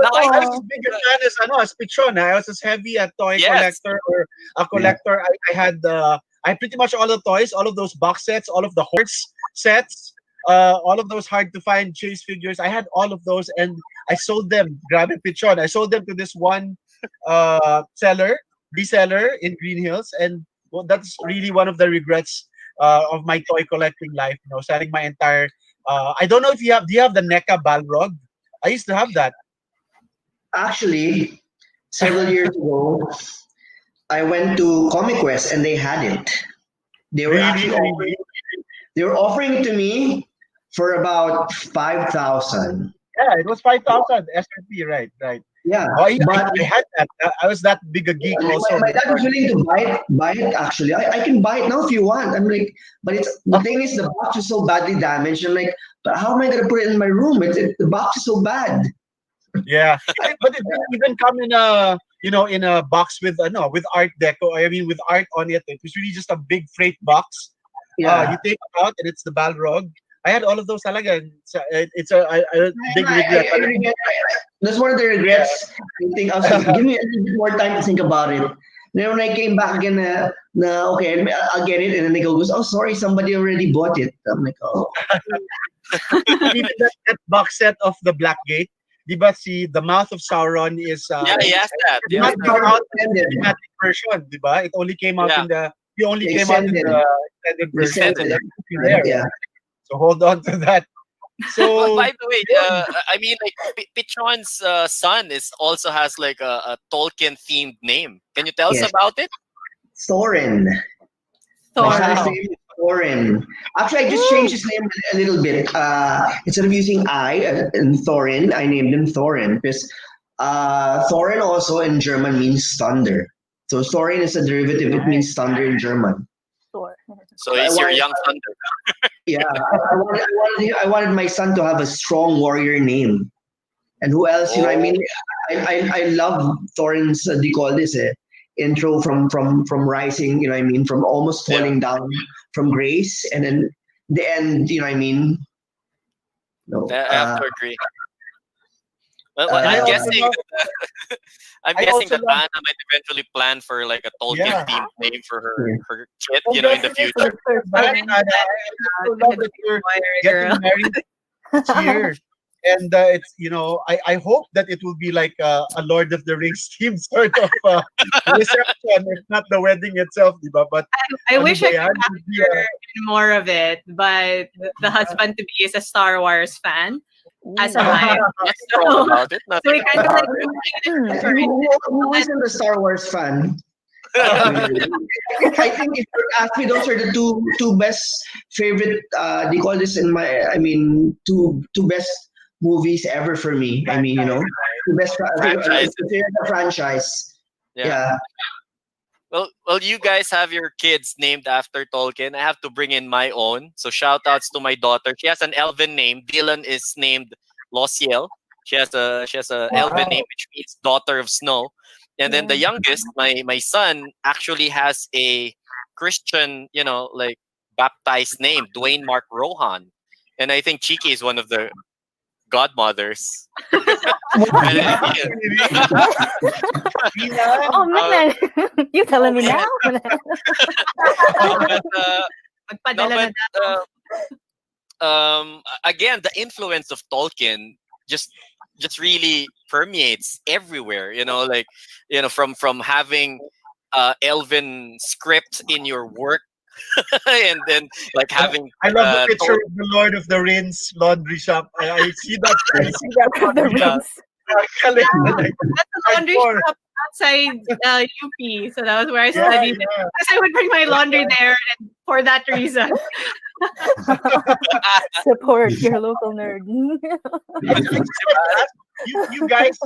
now I I was just as big a fan as as Pichon. I was as heavy a toy yes. collector or a collector. I had I had pretty much all the toys, all of those box sets, all of the horse sets, all of those hard to find chase figures. I had all of those and I sold them. Grab it, Pichon. I sold them to this one reseller in Green Hills, and well, that's really one of the regrets of my toy collecting life. Selling my entire. I don't know if you have. Do you have the NECA Balrog? I used to have that. Actually, several years ago, I went to Comic Quest and they had it. They were Really, actually really. they were offering it to me for about 5,000. Yeah, it was 5,000 SRP, right, right. Yeah, Oh, but I had that. I was that big a geek also my dad before. was willing to buy it actually. I can buy it now if you want. I'm like, but the thing is the box is so badly damaged. I'm like, but how am I gonna put it in my room? The box is so bad. Yeah, but it didn't even come in a in a box with no with art deco. I mean with art on it. It was really just a big freight box. Yeah. You take it out and it's the Balrog. I had all of those talaga. It's a big regret. I regret. That's one of the regrets. I think I was like, give me a little bit more time to think about it. Then when I came back again, okay, I'll get it. And then they goes, oh, sorry, somebody already bought it. I'm like, oh. Even that box set of the Black Gate. Diba the Mouth of Sauron is Yeah, he has that. did He not has come that. out in the cinematic version, diba? It only came out Yeah. in the he only The came out in extended. the extended version. So Extended. that's there. Yeah. So hold on to that. But So by the way, yun. I mean, like Pichon's son is also has like a Tolkien themed name. Can you tell us Yes. about it? Thorin. My Thor. son's name is Thorin. Actually, I just changed his name a little bit. Instead of using and Thorin, I named him Thorin because Thorin also in German means thunder. So Thorin is a derivative. It means thunder in German. Thor. So he's your young thunder. Yeah, I wanted my son to have a strong warrior name. And who else? I mean, I love Thorin's do you call this intro from rising. I mean, from almost falling down from grace, and then the end. I mean, no. I have to agree. Well, I I'm also guessing. love- I'm I guessing also that love- Anna might eventually plan for like a Tolkien Yeah. themed name for her kid, Oh, in the definitely. future. But I also love that you're Girl. getting married this year. And it's I hope that it will be like a Lord of the Rings team sort of reception, if not the wedding itself, diba? But I ano wish ba I yan? could capture more of it, but the husband to be is a Star Wars fan, as am I. Nothing wrong about it. So Nothing we kind of like Who isn't a Star Wars fan? I think if you ask me, those are the two best favorite. They call this in my. I mean, two best movies ever for me. I mean, the best Franchise. franchise. Yeah. Well, you guys have your kids named after Tolkien. I have to bring in my own. So shout outs to my daughter. She has an elven name. Dylan is named Losiel. She has a elven name which means daughter of snow. And then the youngest, my son, actually has a Christian, like baptized name, Dwayne Mark Rohan. And I think Chiqui is one of the godmothers. Oh man, you telling me now? But, magpadala na again, the influence of Tolkien just really permeates everywhere. From having elven script in your work, and then like having. I love the picture of the Lord of the Rings laundry shop. I see that. I see that The laundry shop. rings. Like, That's the laundry hardcore. shop outside UP. So that was where I Yeah, studied. yeah. Because I would bring my laundry there and for that reason. Support your local nerd. you guys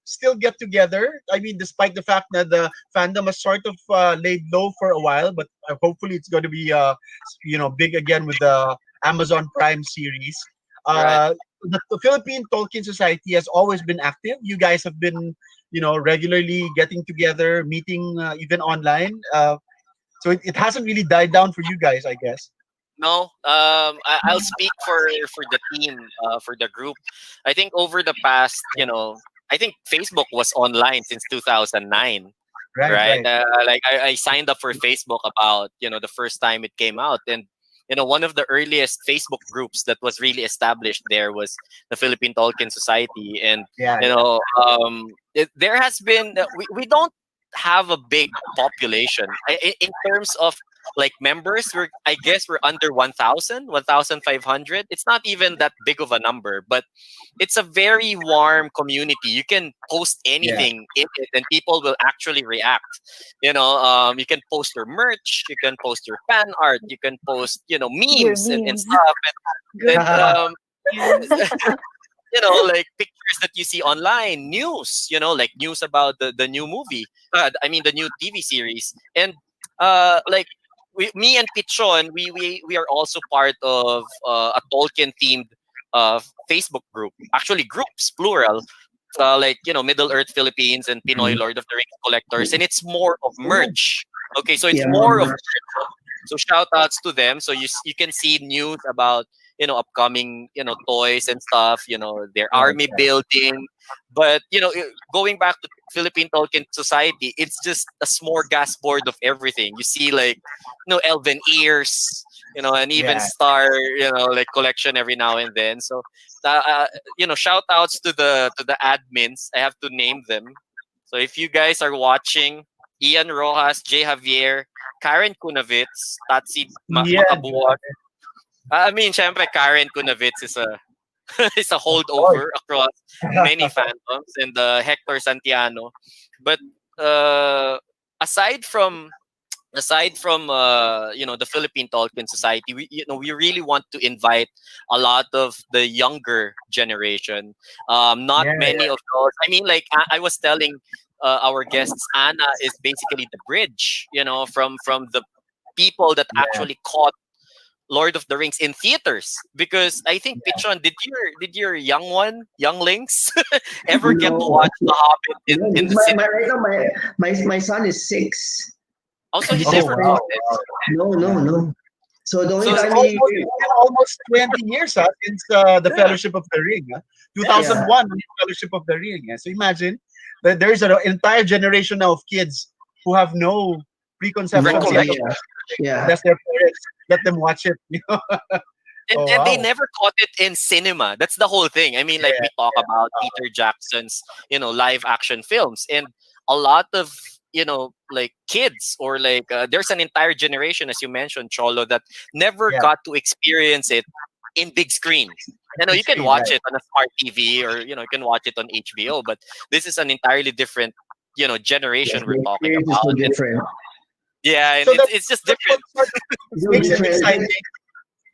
still get together? I mean, despite the fact that the fandom has sort of laid low for a while, but hopefully it's going to be big again with the Amazon Prime series. Right. The Philippine Tolkien Society has always been active. You guys have been, regularly getting together, meeting even online. So it hasn't really died down for you guys, I guess. No, I'll speak for the team, for the group. I think over the past, I think Facebook was online since 2009, Right, right? right. Like I signed up for Facebook about the first time it came out, and one of the earliest Facebook groups that was really established there was the Philippine Tolkien Society, and Yeah, there has been we don't have a big population in terms of like members. I guess we're under 1,000, 1,500. It's not even that big of a number, but it's a very warm community. You can post yeah, anything in it and people will actually react. You can post your merch, you can post your fan art, you can post Your memes and memes. stuff, Good. and yeah. like pictures that you see online, news, like news about the new movie. I mean the new TV series, and like me and Pichon, we are also part of a Tolkien themed Facebook group. Actually, groups plural. Like Middle Earth Philippines and Pinoy Mhm. Lord of the Rings collectors, and it's more of merch. Okay, so it's Yeah, more of more. merch. So shout outs to them. So you can see news about upcoming toys and stuff. Their Right, army right. building, but going back to Philippine Tolkien Society, it's just a smorgasbord of everything. You see like elven ears, and even Yeah. star like collection every now and then. So shout outs to the admins. I have to name them. So if you guys are watching, Ian Rojas, Jay Javier, Karen Kunavitz, Tatsi Yeah. Makabuwag. I mean, syempre, Karen Kunavitz is a is a Of course. holdover across many fandoms, and Hector Santiano. But uh, aside from the Philippine Tolkien Society, we really want to invite a lot of the younger generation. Not Yeah, many of those. I mean, like I was telling our guests, Anna is basically the bridge, from the people that yeah. actually caught Lord of the Rings in theaters. Because I think Pichon, did your younglings ever get to No, watch The Hobbit no, in because the cinema? right now my son is 6. Also, he Oh, never wow, caught So it. wow. no, no, Yeah. no. So the only So It's time almost it's been almost 20 years since the yeah, Fellowship of the Ring. yes. yeah, 2001, the Fellowship of the Ring. So imagine that there's an entire generation now of kids who have no preconceptions yet of Recollection. yeah, unless yeah. their parents let them watch it. and Oh, and they wow. never caught it in cinema. That's the whole thing. I mean, like Yeah. we talk about Peter Jackson's, live action films, and a lot of like kids or like there's an entire generation, as you mentioned, Cholo, that never Yeah. got to experience it in big screen. Big You can screen, watch right. it on a smart TV, or you can watch it on HBO, but this is an entirely different Yes, generation we're the talking experience is about, so and different. yeah, and So it's just that's different. what sort of So makes it different. exciting.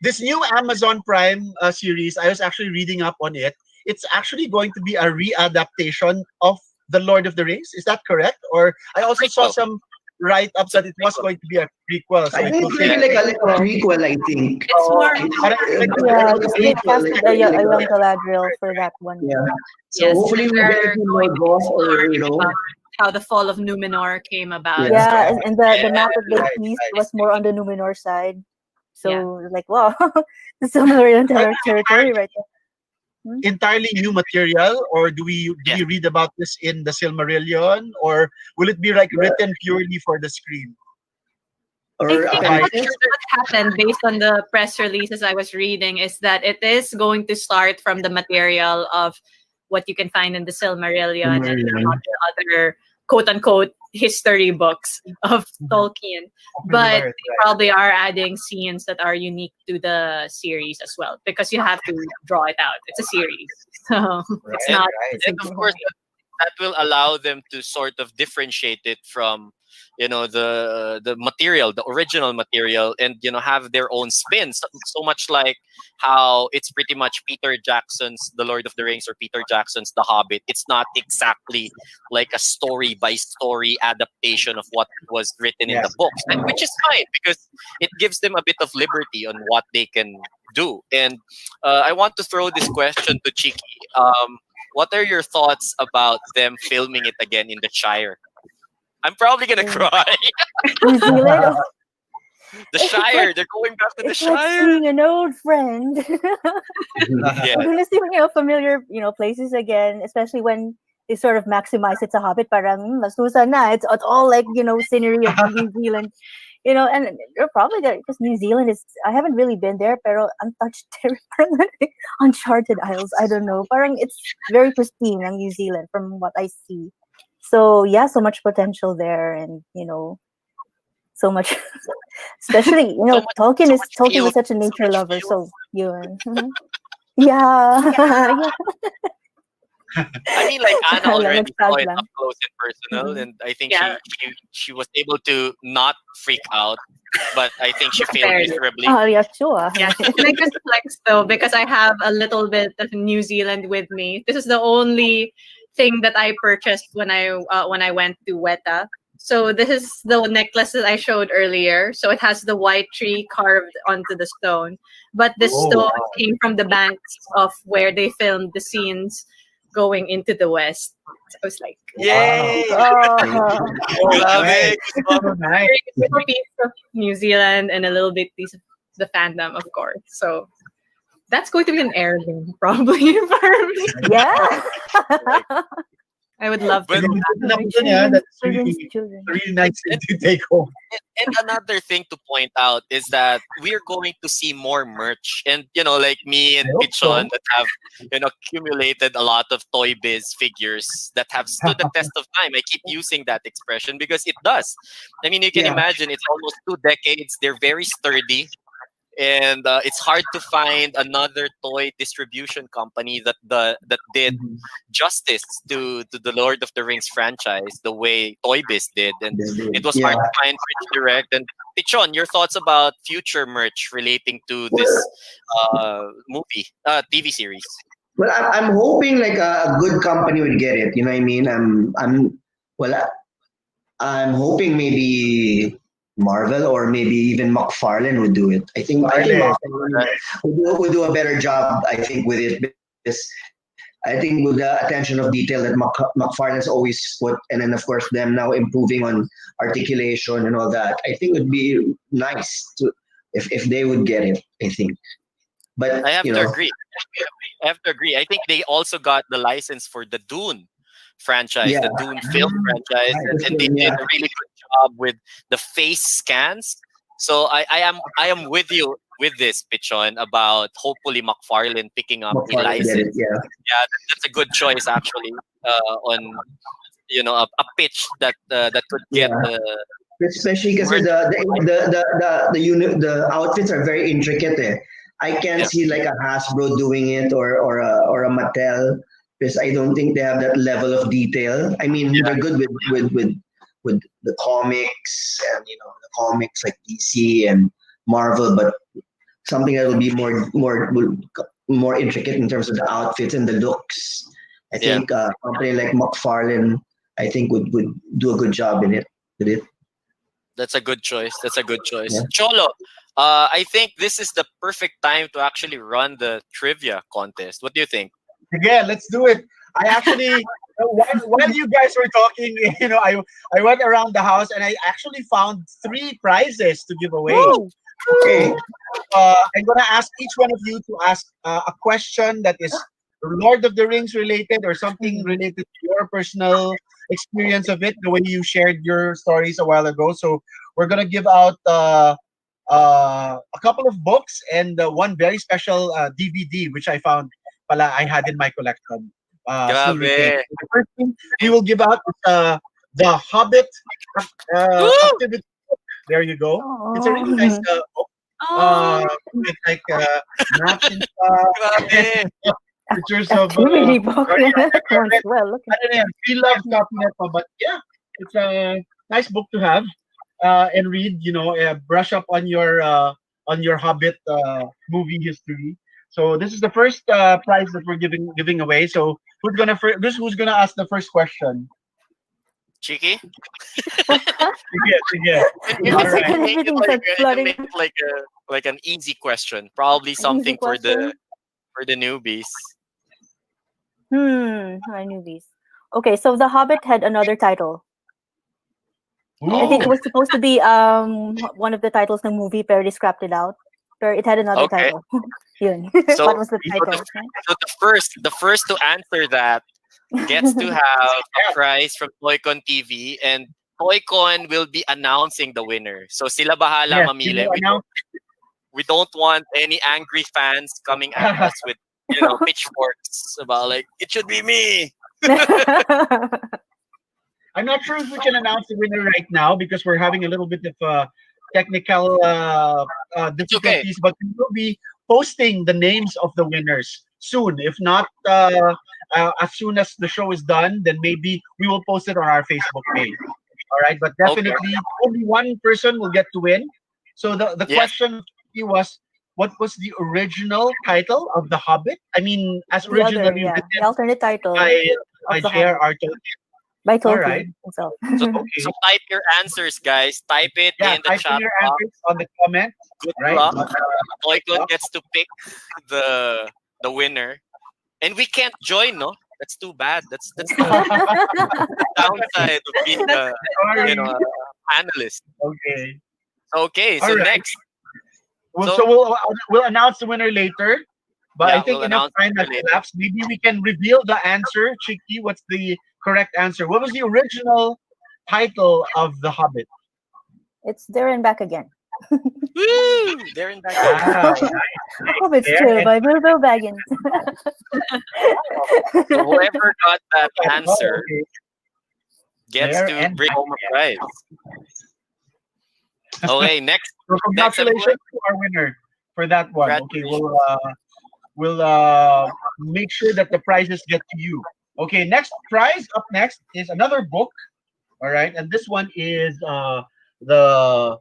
This new Amazon Prime series, I was actually reading up on it. It's actually going to be a readaptation of The Lord of the Rings. Is that correct? Or I A also saw prequel. some write-ups It's a that it was prequel. going to be a prequel, so I it think will it's take Yeah. gonna be like a Well, prequel. I think. It's oh, more. parang like a yeah, Like a they prequel, casted a young like Galadriel for that one. yeah. So Yes, hopefully and we'll get to they're see going more to golf or explore about how the fall of Numenor came about. yeah. So Yeah, and the Yeah. map of the right, East right. was more on the Numenor side. yeah, So like, wow, this is Silmarillion Are territory right there. Hmm? entirely new material, or do we Yes. read about this in the Silmarillion, or will it be like Yeah. written purely for the screen? I Or think appendices. what happened based on the press releases I was reading is that it is going to start from the material of what you can find in the Silmarillion and Silmarillion. other quote unquote history books of Tolkien. Of Middle But Earth, they probably are adding scenes that are unique to the series as well because you have to draw it out. It's a series. So right, it's right, And not right. a and of single course, movie. that will allow them to sort of differentiate it from, the material, the original material, and have their own spin. So much like how it's pretty much Peter Jackson's The Lord of the Rings or Peter Jackson's The Hobbit. It's not exactly like a story by story adaptation of what was written in the Yes. books, and which is fine because it gives them a bit of liberty on what they can do. And I want to throw this question to Chiqui. What are your thoughts about them filming it again in the Shire? I'm probably gonna cry. New Zealand. Oh, The It's like- Shire, they're going back to the it's like Shire. seeing an old friend. Yeah, We're gonna see, familiar, places again, especially when they sort of maximize it's a Hobbit. Parang masusan na. It's all like scenery of New Zealand. And you're probably there because New Zealand is. I haven't really been there, pero untouched territory, uncharted isles. I don't know. Parang it's very pristine in New Zealand from what I see. So yeah, so much potential there, and so much, especially much- Tolkien so is much Tolkien feels, was such a so nature much lover. feels. So yun. Yeah. Yeah. I mean, like Anna Alam mo, already sad saw it lang. up close and personal, Mhm. and I think Yeah. she was able to not freak out, but I think she failed Barely. miserably. Oh, yeah, sure. Yeah, can I just flex though, because I have a little bit of New Zealand with me. This is the only thing that I purchased when I went to Weta. So this is the necklace that I showed earlier. So it has the white tree carved onto the stone, but the Oh, stone wow. came from the banks of where they filmed the scenes going into the west. So I was like, Yay! Oh, Oh, Love nice. it. So nice. a little piece of New Zealand and a little bit piece of the fandom, of course. So that's going to be an heirloom probably for me. yeah. I would love to But- go Ganun back. din ako My dun, ah. That's children's really, children. really nice thing to take home. And another thing to point out is that we're going to see more merch. And, like me and I hope so. Pichon that have, accumulated a lot of Toy Biz figures that have stood the test of time. I keep using that expression because it does. I mean, you can Yeah. imagine it's almost 2 decades. They're very sturdy. And it's hard to find another toy distribution company that did justice to the Lord of the Rings franchise the way Toy Biz did. And it was hard to find Rich Direct. And Pichon, your thoughts about future merch relating to this TV series? Well, I'm hoping like a good company would get it. You know what I mean? Well, I'm hoping maybe Marvel or maybe even McFarlane would do it. I think McFarlane. McFarlane would do a better job. I think with it because I think with the attention of detail that McFarlane's always put, and then of course them now improving on articulation and all that. I think it would be nice to if they would get it. I think, but I have to agree. I have to agree. I think they also got the license for the Dune franchise, Yeah. the Dune film franchise, and they did a really good job with the face scans. So I am with you with this, Pichon, about hopefully McFarlane picking up a McFarlane get license. it. Yeah. Yeah, that's a good choice actually. On a pitch that could get Yeah. Especially because the outfits are very intricate. I can't Yeah. see like a Hasbro doing it or a Mattel because I don't think they have that level of detail. I mean, they're good with the comics and the comics like DC and Marvel, but something that will be more intricate in terms of the outfits and the looks. I think a company like McFarlane, I think would do a good job in it with it. That's a good choice. That's a good choice. Yeah. Cholo, I think this is the perfect time to actually run the trivia contest. What do you think? Again, let's do it. I actually, while you guys were talking, I went around the house and I actually found 3 prizes to give away. Woo! Okay. I'm gonna ask each one of you to ask a question that is Lord of the Rings related or something related to your personal experience of it, the way you shared your stories a while ago. So we're gonna give out a couple of books and one very special DVD which I found I had in my collection. Still Grabe. retained. The first thing we will give out is the Hobbit activity. There you go. It's a really nice book. Oh, With like maps and stuff. Grabe. pictures of Activity book. Guardian. That one's well looking. Ano na yan, we love copying it pa, but yeah, it's a nice book to have and read. Brush up on your Hobbit movie history. So this is the first prize that we're giving away. So who's gonna ask the first question? Chiqui? Sige. You All can right. make it Everything's like, like flooding. like an easy question. Probably something for question? the newbies. My newbies. Okay, so The Hobbit had another title. I think it Ooh. was supposed to be one of the titles ng movie, pero they scrapped it out. Pero it had another Okay. title. Yun. So- What was the So title? So the first to answer that gets to have a prize from TOYCON TV, and TOYCON will be announcing the winner. So sila bahala Yes, mamili. you will announce- We don't want any angry fans coming at us with pitchforks about like it should be me. I'm not sure if we can announce the winner right now because we're having a little bit of technical difficulties, but we will be posting the names of the winners soon. If not, as soon as the show is done, then maybe we will post it on our Facebook page. All right, but definitely only one person will get to win. So the Yes. question was, what was the original title of The Hobbit? I mean, as The other, originally yeah. written The alternate title by of The J.R.R. Tolkien. by All Tolkien right. himself. So, Okay. so type your answers, guys. Type it Yeah, in the type chat in your box. answers on the comment. Good Right. luck. TOYCON gets to pick the winner, and we can't join. No, that's too bad. That's the downside of being a Sorry. analyst. Okay. Okay, so All right. next. Well, So- so we'll announce the winner later. But Yeah, I think we'll enough announce the time has winner later. elapsed. Maybe we can reveal the answer. Chiqui, what's the correct answer? What was the original title of The Hobbit? It's There and Back Again. Woo! They're in back. Wow. Hobbit's There Tale and- by Bilbo Baggins. So whoever got that Oh, answer okay. gets There to and bring back home a prize. Okay, next. So congratulations to our winner for that one. Okay, we'll make sure that the prizes get to you. Okay, next prize up next is another book. All right, and this one is the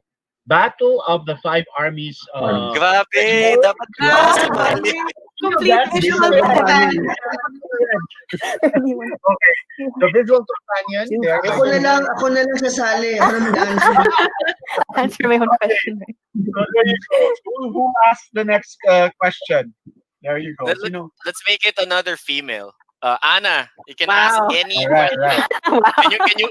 Battle of the Five Armies. Grabe, dapat sumali. Complete That's visual visual companion. The visual companion. There Ako na lang sasali. Ako naman answer. Answer my own question. So there you go. Who asked the next question? There you go. Let- Let's make it another female. Anna, you can Wow. ask any Right, question. right. Can you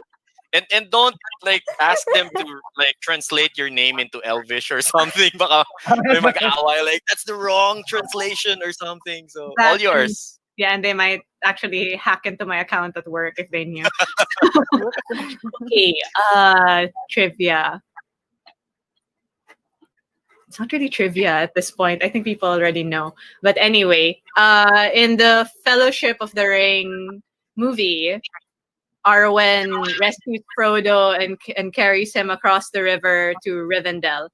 and don't like ask them to like translate your name into Elvish or something. Baka may mag-away like that's the wrong translation or something. So all That's yours. Yeah, and they might actually hack into my account at work if they knew. Okay, trivia. It's not really trivia at this point. I think people already know. But anyway, in the Fellowship of the Ring movie, Arwen rescues Frodo and carries him across the river to Rivendell.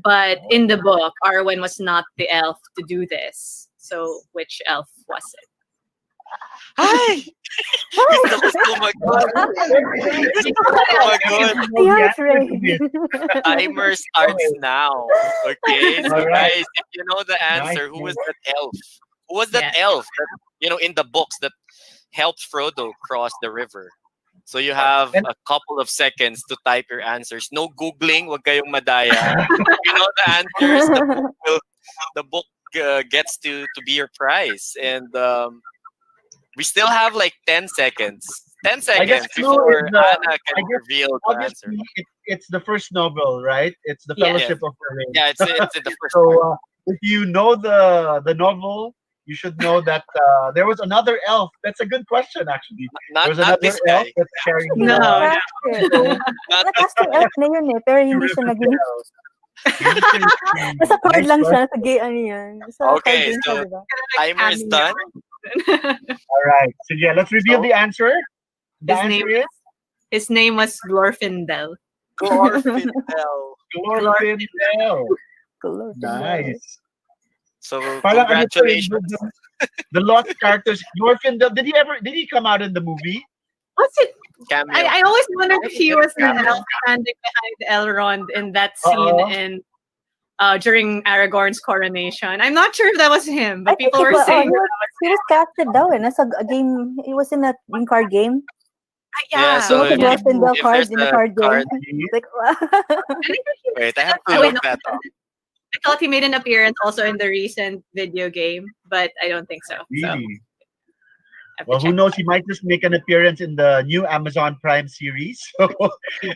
But in the book, Arwen was not the elf to do this. So which elf was it? Hi! Oh my god. Oh my god. Yeah, it's right. Timer starts now. Okay. So All right. guys, if you know the answer, who was that elf? Who was that Yeah. elf that, in the books that helped Frodo cross the river? So you have And- a couple of seconds to type your answers. No googling, wag kayong madaya. If you know the answers, the book gets to be your prize. And we still have like 10 seconds. 10 I guess seconds Clue before is Anna can I guess reveal the answer. Obviously, it's the first novel, right? It's the Yeah. Fellowship of the Ring. Yeah, it's in the first So part. if you know the novel, you should know that there was another elf. That's a good question, actually. There Not was another this elf guy. that's carrying. No, no. Not this Casting guy. elf na yun eh, pero hindi siya naging... Nasa card lang siya, nasa gay ano yan. Sa Okay, card din so- siya, diba? Timer is done. All right. So yeah, let's reveal So- the answer. The His answer name- is His name was Glorfindel. Glorfindel. Glorfindel. Cool. Nice. So Parang ano to, congratulations. The lost characters. Glorfindel. Did he come out in the movie? What's it? Cameo. I always wondered if he was the elf standing behind Elrond in that scene in during Aragorn's coronation. I'm not sure if that was him, but people were saying he was casted daw as a game. He was in a card game. yeah. So He was a Glorfindel if card there's in the a card game. card- Like, Wait, I have to look that up. I thought he made an appearance also in the recent video game, but I don't think so. So Really? I have to Well, who check. knows? He might just make an appearance in the new Amazon Prime series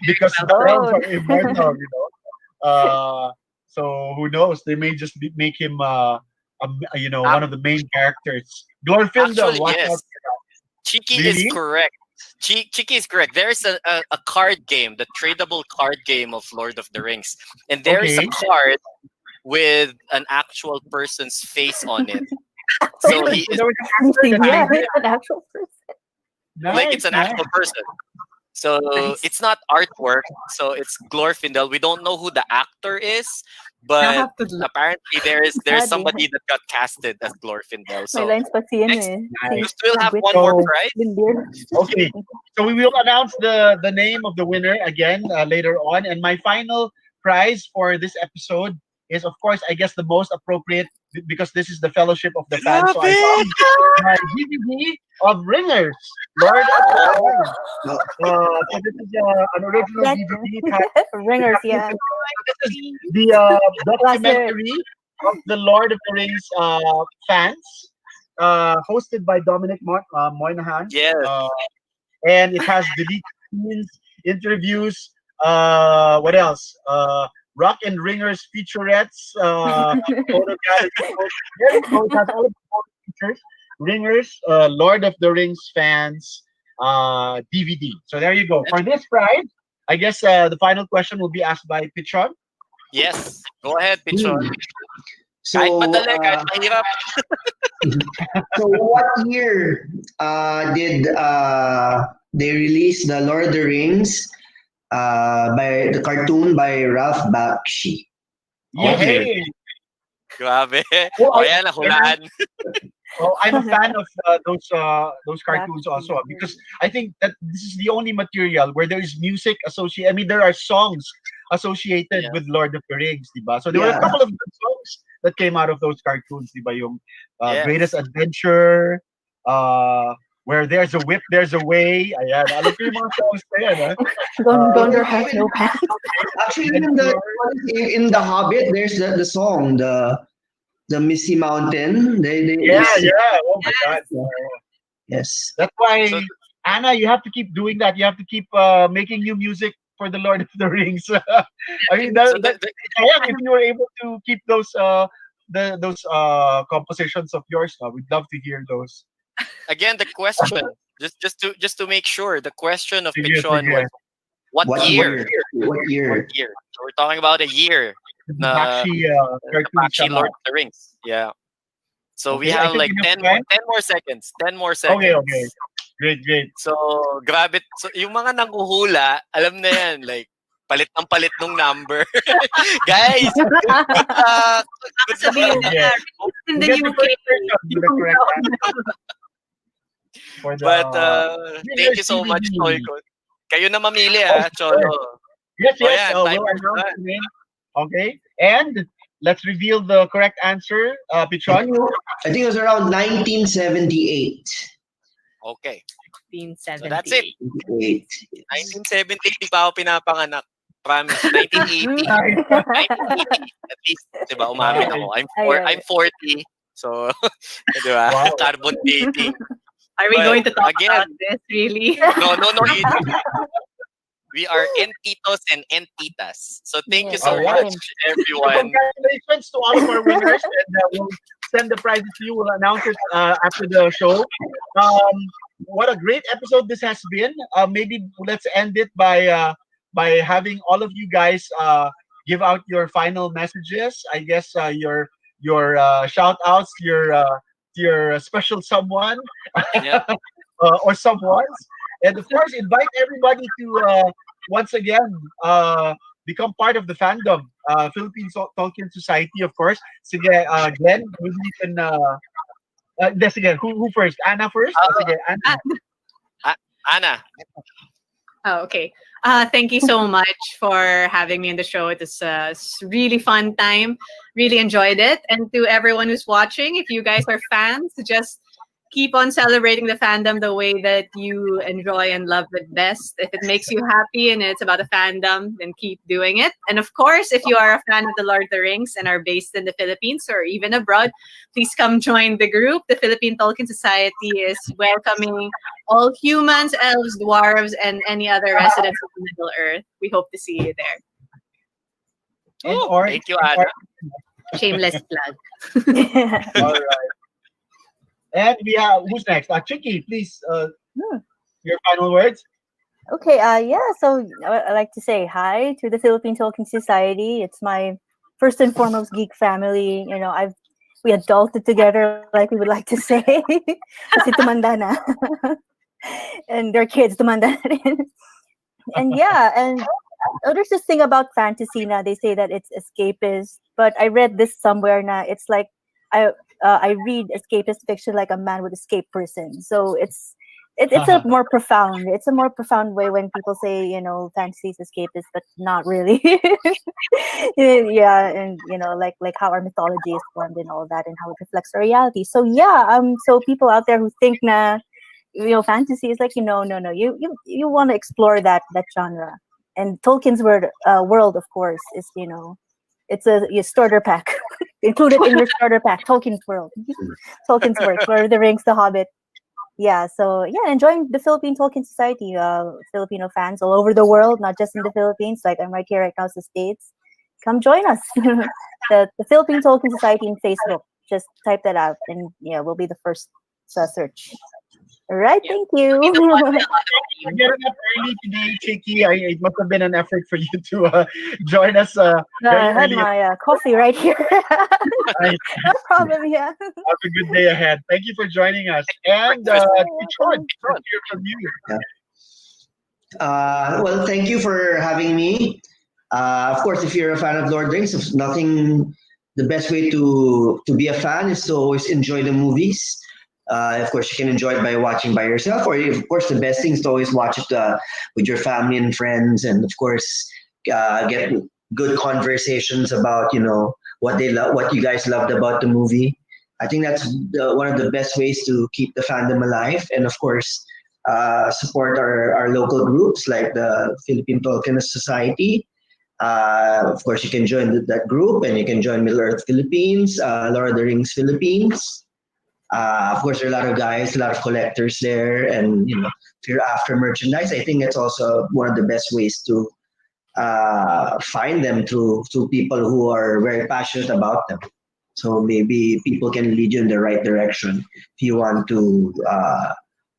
because the Oh. fans are immortal, you know. So who knows? They may just make him, one of the main characters. Glorfindel. Actually, Watch yes. out. Chiqui Really? is correct. Chiqui is correct. There's a card game, the tradable card game of Lord of the Rings, and there is Okay. a card with an actual person's face on it. So he is There was an actor that yeah, made it. an actual person. like it's an Nice, actual person. So Nice. it's not artwork. So it's Glorfindel. We don't know who the actor is, I'll but have to look. apparently there's Sad, somebody that got casted as Glorfindel. May So lines pa si ano next- eh. you Si still have Wit- one more So- prize. Lindir. Okay, so we will announce the name of the winner again later on. And my final prize for this episode is, of course, I guess the most appropriate because this is the Fellowship of the Fans. So I found my DVD of Ringers, Lord of the Rings. So this is an original Yes. DVD. Ringers, yeah. This is the documentary of the Lord of the Rings fans, hosted by Dominic Moynihan. Yes. And it has deleted scenes, interviews, what else? Rock and Ringers featurettes, photo gallery. There you go. It has all of the photo features. Ringers, Lord of the Rings fans, DVD. So there you go. For this prize, I guess the final question will be asked by Pichon. Yes. Go ahead, Pichon. So, Kahit madali, kahit mahirap. so what year did they release the Lord of the Rings by the cartoon by Ralph Bakshi? Yay! Grabe. Oh, O yan, nahulaan. Oh, I'm a fan of those cartoons also because I think that this is the only material where there is music associated. I mean, there are songs associated Yeah. with Lord of the Rings, diba? So there were a Yeah. couple of good songs that came out of those cartoons, diba? Yung Yes. Greatest Adventure, Where There's a Whip, There's a Way. Ayan, alam ko yung mga songs na yan, ha? Gondor has no pants. Actually, in the Hobbit, there's the song, the Misty Mountain. They Yeah, yeah. Oh my God. yes. That's why, So- Anna, you have to keep doing that. You have to keep making new music for the Lord of the Rings. I mean, So the- if you were able to keep those compositions of yours, we'd love to hear those. again, the question, just to make sure, the question of Sige, Pichon sige. was what year? What year? What year? So we're talking about a year. Bakshi The cartoon Bakshi siya. Lord of the Rings. Yeah. So we Okay, I have think like enough 10 time. 10 more seconds. 10 more seconds. Okay. Great. So, grabe. So, yung mga nanguhula, alam na yan. Like, palit nung number. Guys, good Sabihin luck. na in the You get the UK. correct version, the correct answer. For the- But, thank you so much, DVD. Toycon. Kayo na mamili, ha, Cholo. Yes, Oh, yan, we'll timer's announce done. the name. Okay, and let's reveal the correct answer, Pichon. I think it was around 1978. Okay. 1978. So, that's it. 8. 1970, di pa ako pinapanganak. Promise. 1980. 1980. At least, di ba, umamin ako. I'm 40. So, di ba? Wow. Carbon dating. Are we But going to talk again- about this really? No. We are entitos and entitas. So thank you so Alright. much, everyone. Congratulations to all of our winners, and we'll send the prizes to you. We'll announce it after the show. What a great episode this has been. Maybe let's end it by having all of you guys give out your final messages. I guess your shout outs, your special someone Yeah. or someone's, and of course invite everybody to once again become part of the fandom, Philippine Tolkien Society, of course. Sige, Glenn, maybe you can Sige, who first? Anna first? Sige, Anna. Anna. Oh, okay. Thank you so much for having me on the show. It was a really fun time. Really enjoyed it. And to everyone who's watching, if you guys are fans, just keep on celebrating the fandom the way that you enjoy and love it best. If it makes you happy and it's about a fandom, then keep doing it. And of course, if you are a fan of the Lord of the Rings and are based in the Philippines or even abroad, please come join the group. The Philippine Tolkien Society is welcoming all humans, elves, dwarves, and any other residents of the Middle Earth. We hope to see you there. Thank you, Anna. Shameless plug. All right. And we have, who's next? Chiqui, please, your final words. Okay, yeah, so I'd like to say hi to the Philippine Tolkien Society. It's my first and foremost geek family. You know, we adulted together, like we would like to say. Kasi tumanda na. And their kids tumanda na rin. And yeah, and there's this thing about fantasy now. They say that it's escapist, but I read this somewhere now. It's like I read escapist fiction like a man would escape prison. So it's a more profound. It's a more profound way when people say, you know, fantasy is escapist, but not really. Yeah, and you know, like how our mythology is formed and all that, and how it reflects our reality. So yeah, so people out there who think na, you know, fantasy is like, you know, no, you want to explore that genre. And Tolkien's world, of course, is, you know, it's a starter pack. Included in your starter pack, Tolkien's world. Tolkien's work, Lord of the Rings, The Hobbit. Yeah, so yeah, enjoying the Philippine Tolkien Society, Filipino fans all over the world, not just in the Philippines. Like I'm right here right now in the States. Come join us. the Philippine Tolkien Society in Facebook. Just type that out, and yeah, we'll be the first search. All right, thank you. You're getting up early today, Chiqui. It must have been an effort for you to join us. I had my coffee right here. No problem, yeah. Have a good day ahead. Thank you for joining us. And Pichon, let's hear from you. Well, thank you for having me. Of course, if you're a fan of Lord of the Rings, the best way to be a fan is to always enjoy the movies. Of course, you can enjoy it by watching by yourself, or of course, the best thing is to always watch it with your family and friends, and of course, get good conversations about, you know, what you guys loved about the movie. I think that's one of the best ways to keep the fandom alive, and of course, support our local groups like the Philippine Tolkien Society. Of course, you can join that group, and you can join Middle Earth Philippines, Lord of the Rings Philippines. Of course, there are a lot of guys, a lot of collectors there, and you know, if you're after merchandise, I think it's also one of the best ways to find them through people who are very passionate about them. So maybe people can lead you in the right direction if you want to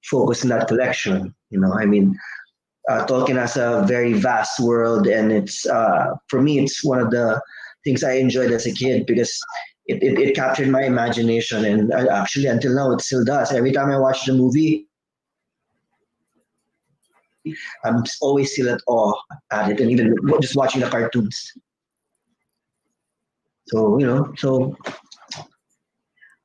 focus on that collection. You know, I mean, Tolkien has a very vast world, and it's for me, it's one of the things I enjoyed as a kid because it captured my imagination, and actually until now it still does. Every time I watch the movie, I'm always still at awe at it, and even just watching the cartoons. So you know,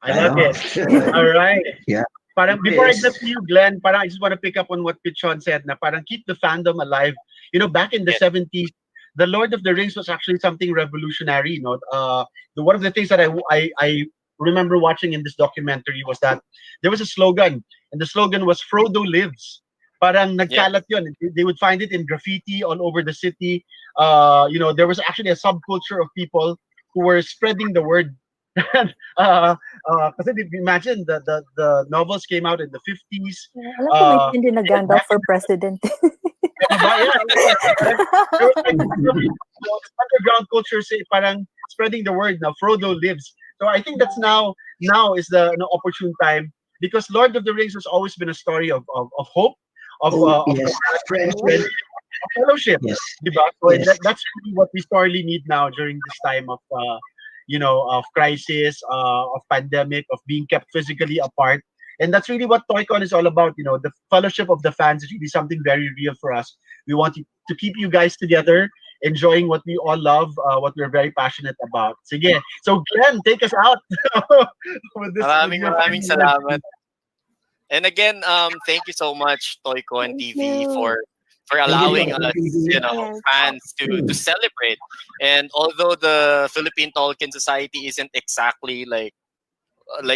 I love it. All right. Yeah. Parang before I get to you, Glenn, parang I just want to pick up on what Pichon said. Na parang keep the fandom alive. You know, back in the 70s. The Lord of the Rings was actually something revolutionary. You know, one of the things that I remember watching in this documentary was that there was a slogan, and the slogan was "Frodo lives." Parang nagkalat yun. They would find it in graffiti all over the city. You know, there was actually a subculture of people who were spreading the word. Because imagine the novels came out in the 50s. Alam ko may hindi na Gandalf for president. Underground culture say parang spreading the word now. Frodo lives. So I think that's now is the opportune time, because Lord of the Rings has always been a story of hope, of friendship, fellowship. Yes. So Yes. that's really what we sorely need now during this time of of crisis, of pandemic, of being kept physically apart. And that's really what TOYCON is all about. You know, the fellowship of the fans is really something very real for us. We want to keep you guys together, enjoying what we all love, what we're very passionate about. Sige. So Glenn, take us out with this. With Maraming your maraming final words. salamat. And again, thank you so much, TOYCON Thank TV, you. for allowing us, Yes. fans to celebrate. And although the Philippine Tolkien Society isn't exactly like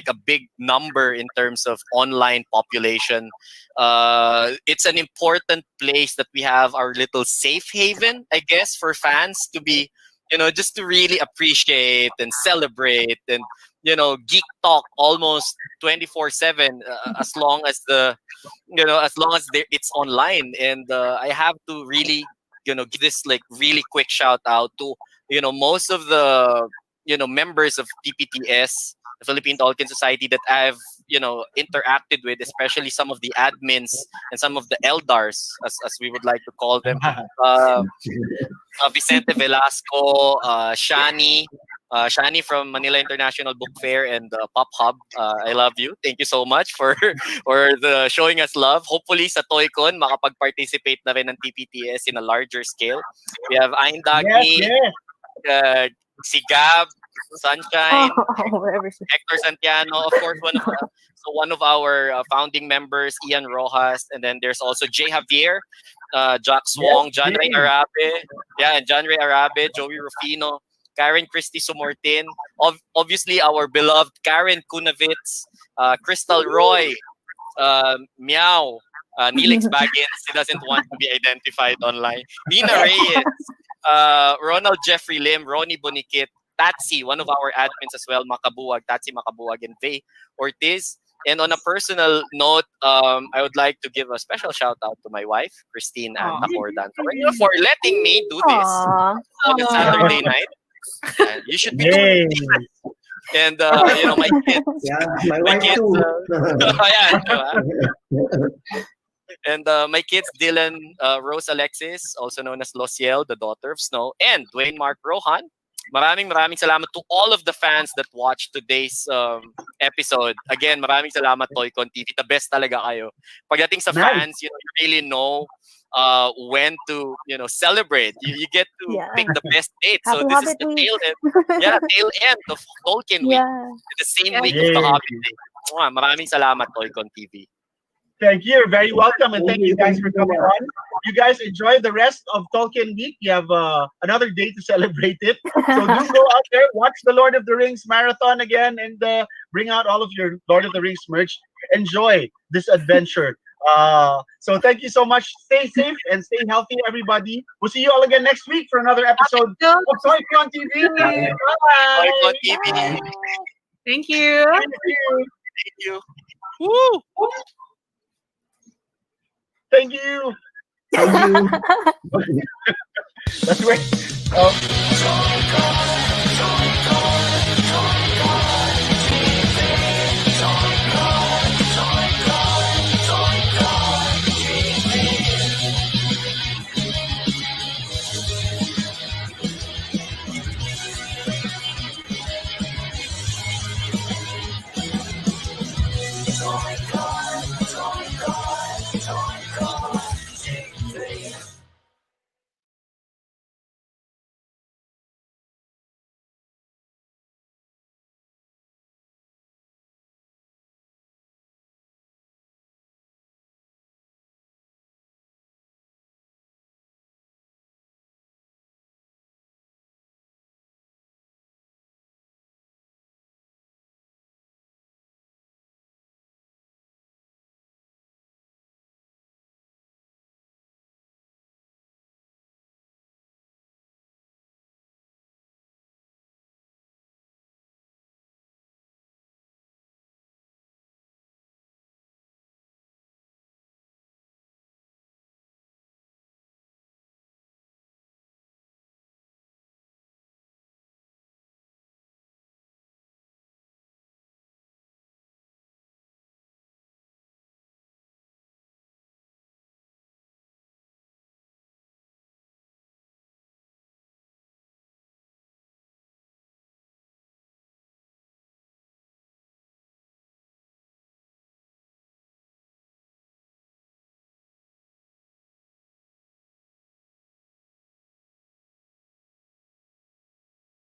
a big number in terms of online population, it's an important place that we have our little safe haven, I guess, for fans to be, just to really appreciate and celebrate and geek talk almost 24/7, as long as it's online. And I have to really give this like really quick shout out to most of the members of PPTS, the Philippine Tolkien Society, that I've interacted with, especially some of the admins and some of the eldars, as we would like to call them. Vicente Velasco, Shani from Manila International Book Fair, and Pop Hub. I love you. Thank you so much for the showing us love. Hopefully sa TOYCON makapag-participate na rin ng TPTS in a larger scale. We have Ayn Yes, Dagny, yes. si Gab, Sunshine, Wherever she. Hector Santiano, of course, one of our founding members, Ian Rojas, and then there's also Jay Javier, Jack Swong, John Ray Jay. Arabe, and John Ray Arabe, Joey Rufino, Karen Christy Sumortin, obviously our beloved Karen Kunavitz, Crystal Roy, Meow, Neelix Baggins, he doesn't want to be identified online, Nina Reyes, Ronald Jeffrey Lim, Ronnie Bonikit, Tatsi, one of our admins as well, Tatsi Makabuwag, and Faye Ortiz. And on a personal note, I would like to give a special shout out to my wife, Christine Ann Tacordan, for letting me do this Aw. on a Saturday night. You should be Yay. doing this. And my kids, Yeah, my my wife kids, too. yeah, diba? And my kids, Dylan Rose Alexis, also known as Losiel, the daughter of Snow, and Dwayne Mark Rohan. Maraming salamat to all of the fans that watched today's episode. Again, maraming salamat, TOYCON TV. The best talaga kayo. Pagdating sa Nice. fans, you really know when to celebrate. You get to pick the best date. So Happy this is Hobbit the Week. tail end of Tolkien Week. Yeah. The same week of Yay. the Hobbit Day. Maraming salamat, TOYCON TV. Thank you. You're very welcome, and thank you guys for coming on. You guys enjoy the rest of Tolkien Week. You have another day to celebrate it. So do go out there, watch the Lord of the Rings marathon again, and bring out all of your Lord of the Rings merch. Enjoy this adventure. So thank you so much. Stay safe and stay healthy, everybody. We'll see you all again next week for another episode of TOYCON TV. Bye. TOYCON TV. Thank you. Thank you. Thank you. Woo! Thank you. Thank you. That's great.